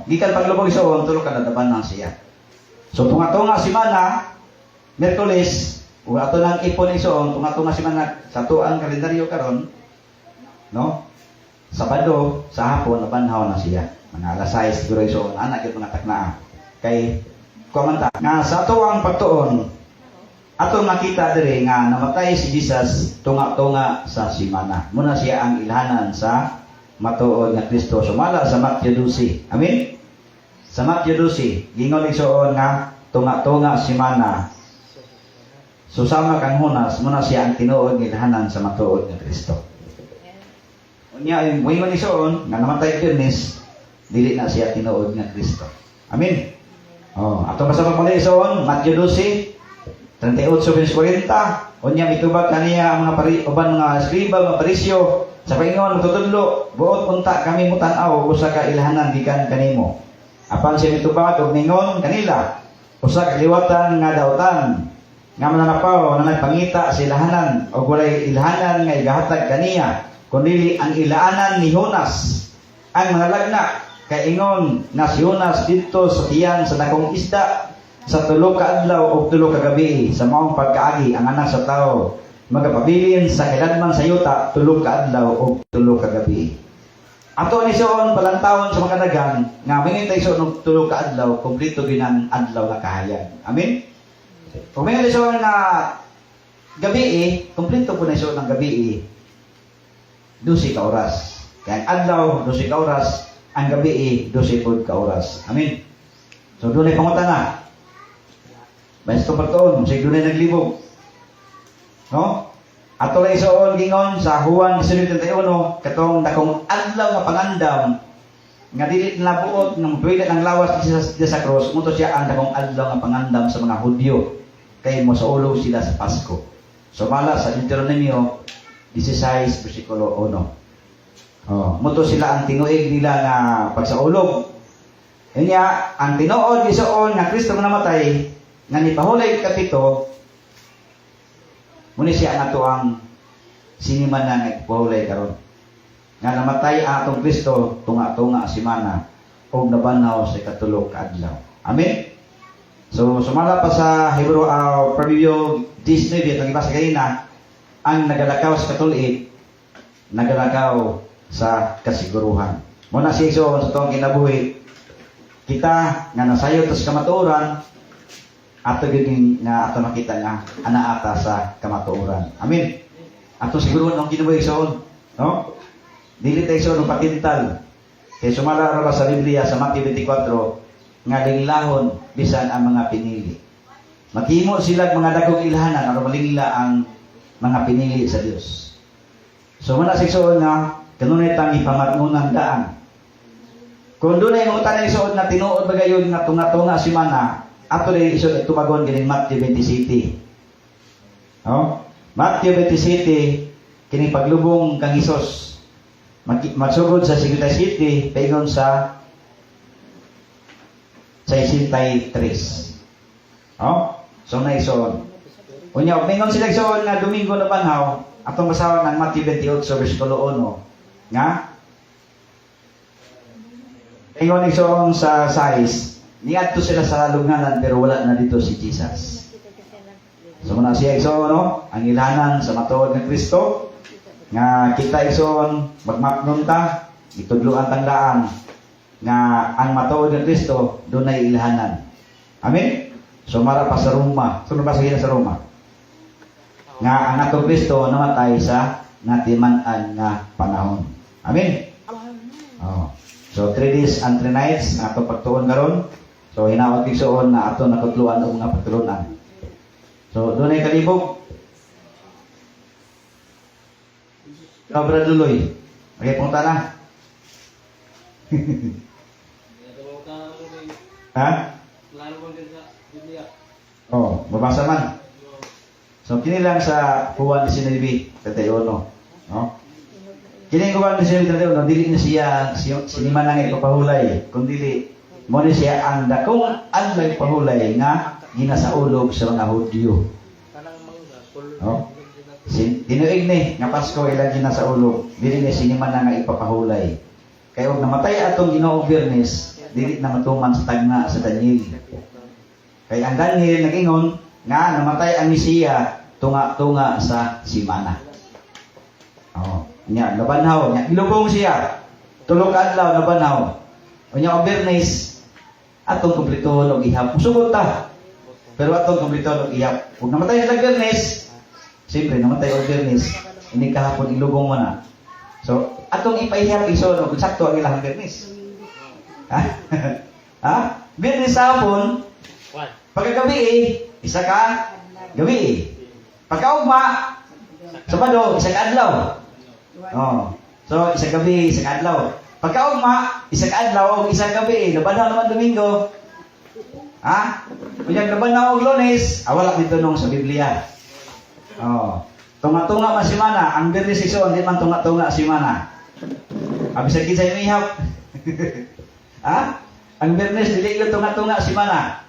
Gikan paglubog ison tulo ka nabanhaw siya. So tunga-tunga si mana Miyerkules ug ato nang ipon ison tunga-tunga si mana sa tuang kalendaryo karon, Sabado sa hapon nabanhaw na siya. Mga alas 6 siguro ison anak gyud mga taknaa. Kay komanta nga sa tuang pagtuon ato makita diri nga namatay si Jesus tunga-tunga sa simana. Muna siya ang ilhanan sa matuod nga Kristo. Sumala sa Matthew 12. Amen. Sa Matthew 12, gingon igsoon nga tunga-tunga simana. Susama kang hunas, muna siya ang tinuod nga ilhanan sa matuod nga Kristo. Unya ay moingon igsoon nga namatay Biyernes, dili na siya tinuod nga Kristo. Amen. Ato basa pagmuli igsoon Matthew 12 38-40. Unya mitubag kaniya ang mga uban nga skriba mga parisyo sa paingon magtutudlo buot unta kami mutan-aw usa ka ilhanan gikan kanimo. Apan siya mitubag og ningon kanila usa ka liwatan nga dautan nga mananapaw na nagpangita sa ilhanan og walay ilhanan nga igahatag kaniya kundi ang ilaanan ni Jonas. Ang mga lagna kay ingon na si Jonas dito sa tiyan sa dakong isda sa tulo ka adlaw o tulo ka gabi sa maong pagkaagi ang anak sa tao magapabilin sa kailanman sa yuta tulo ka adlaw o tulo ka gabi. Ato ni soon palantawon sa mga dagan nga minintay soon og tulo ka adlaw kompleto ginang adlaw nga kahayan. Amen. Kung minintay soon na gabi kompleto po na soon ang gabi 12 ka oras. Kaya ang adlaw 12 ka oras, ang gabi 12 ka oras. Amen. So dunay pangutana. Basta pagtuon, sig dunay naglibog. Ato lang isoon gingon sa Juan 19:31 katong dakong adlaw nga pangandam nga dili nabuot ng pwede ng lawas sa cross, muto siya ang dakong adlaw nga pangandam sa mga Hudyo kay mosaulog sila sa Pasko. So mala sa Deuteronomio 16 versikulo 1. Oh, muto sila ang tinuig nila nga pagsaulog. Kanya, ang tinuod isoon nga Kristo nga namatay, nga nipahulay kapito, muna siya nato ang siniman na nagpahulay karon. Nga namatay ang atong Kristo, tunga-tunga si mana, o nabanaw sa katulog kaadlaw. Amen? So, sumala pa sa Hebrew, Proverbio 19, ang ibasa kanina, ang nagalakaw sa katulit, nagalakaw sa kasiguruhan. Muna siya iso sa itong kinabuhi, kita nga nasayod sa kamatuoran, ato yun nga ato makita nga anaata sa kamatuoran. Amen. Ato siguro nung kinabuhi iso, no? Dili tayo iso nung patintal. Kaya sumala ra sa Biblia sa Matthew 24, nga linglahon bisan ang mga pinili. Maghimo sila mga dagong ilhanan aron malingla ang mga pinili sa Dios. So muna sa iso nga kanunay tang ipamatngunan daan. Kung doon ay mga tanay isuod na tinuod bagayon na tunga-tunga si mana, ato rin isuod tumagon galing Matthew 27. Oh? Matthew 27, kini paglubong kang Isos. Magsugod sa 57, paingon sa 63. Oh? So na isuod. Unya, paingon sila isuod na Domingo na banhaw, atong basawan ng Matthew 28, versikulo 1. Nga? Ingon isoon sa size, niadto sila sa lugnanan pero wala na dito si Jesus. So muna siya isoon, no? Ang ilhanan sa matuod ng Kristo, nga kita isoon, magmapnon ta, itudluan tangdaan, nga ang matuod ng Kristo, doon ay ilhanan. Amen? So mara pa sa Roma. So ba sa Roma? Nga ang atong Kristo namatay sa natiman-an nga panahon. Amen? Oh. So 3 days and 3 nights ato pagtuon karon. So hinawag igsuon na ato nakutluan og mga pagtulunan. So dunay kalibog. Brad Luloy. Okay, punta na. Ha? Lalo mo din sa Biblia. Oh, babasa man. So kini lang sa Juan 19, 31, no? Kini ko ba siya dito no dili na siya siniman nang ipapahulay kundi mo ni siya ang dakong ang nagpahulay nga ginasaulog sa mga Hudyo. Oh. Tinuig ni nga Pasko ilang ginasaulog dili ni siniman nga ipapahulay. Kay og namatay atong Ginoo Biyernes dili na matuman sa tagna sa Daniel. Kay ang Daniel nagingon nga namatay ang Mesiya tunga-tunga sa simana. Oh. Nya nabanhaw nya ilubong siya tulog adlaw nabanhaw unya og Biyernes atong kumplituhon og ihap sugod ta pero atong kumplituhon og ihap ug namatay sa Biyernes siyempre namatay og Biyernes ini kahapon ilubong mo na so atong ipaihap iso og sakto ang ilang Biyernes ha ha Biyernes hapon pagkagabi isa ka gabi pagkaugma Sabado isa ka adlaw. Oh. So, isang gabi, isang adlaw. Pagkaugma, isang adlaw o isang gabi. Laban naman Domingo. Ha? Kung yung laban na og Lunes, wala dito nung sa Biblia. Oh. Tunga-tunga man si Mana. Ang Biyernes iso, hindi man tunga-tunga si Mana. Abisag kita yung ihap. Ha? Ang Biyernes, dili yung tunga-tunga si Mana.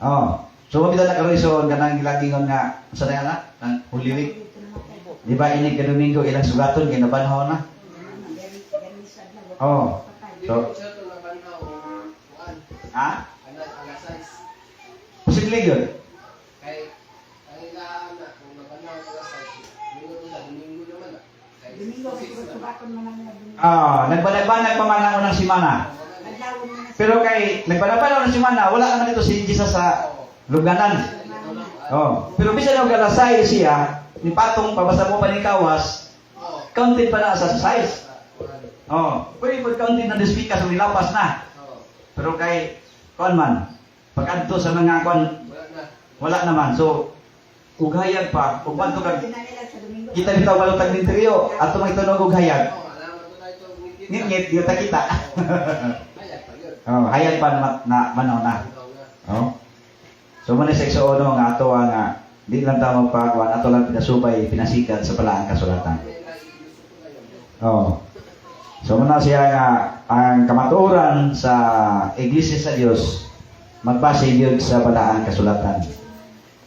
Oh. So, mabita na karoon iso, ganang gilagingon nga, saan na yan ang Holy Week. Di ba ini ka Domingo ilang sugaton ginabanhaw na? Oh. So, ha? Posible yun. Kay ang ilaan na kung nabanhaw sa size, Domingo naman na. Nagbanag pa man ang unang simana. Pero kay nagbanag ng simana, wala naman ito si Jesus sa luganan. Oh, pero bisan og galasay siya, ni patong pabasa mo pa ni kawas, counted pa na sa size. Oh, pwede po counted na dispika sa nilapas na. Pero kay kuan man, pag-adto sa mga kuan wala naman. So ugayag pa, ug manto kag kita bitaw balutag ning trio, ato magtunog og hayag. Ngit kita kita. Oh, hayag pa na manaw na. Oh. So man sa igsuon nga ato nga di lang ta magpagawan ato lang pinasubay pinasikat sa palaang kasulatan. Oh. So muna siya nga ang kamatuoran sa Iglesia sa Dios magbase gyud sa balaang kasulatan.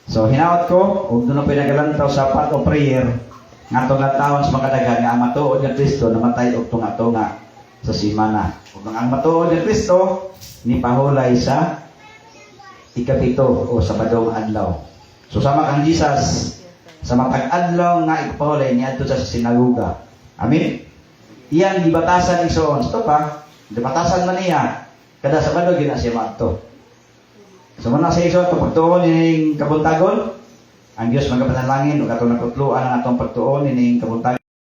So hinaot ko ug dunay pinagalantaw sa part of prayer ngatong natawon sa mga daghan nga ang matuod nga Kristo namatay og tunga-tunga sa simana. Ug ang matuod nga Kristo ni pahulay sa ikapito o Sabadong adlaw. So sama kang Jesus sa matag adlaw nga ipahulay niadto sa sinagoga. Amen. Iyan gibatasan igsoon. Ito pa, gibatasan man niya kada Sabado gina siya maadto. So muna sa igsoon pagtuon ining kabuntagon, ang Dios magapanalangin ug atong nakutluan ang atong pagtuon ining kabuntagon.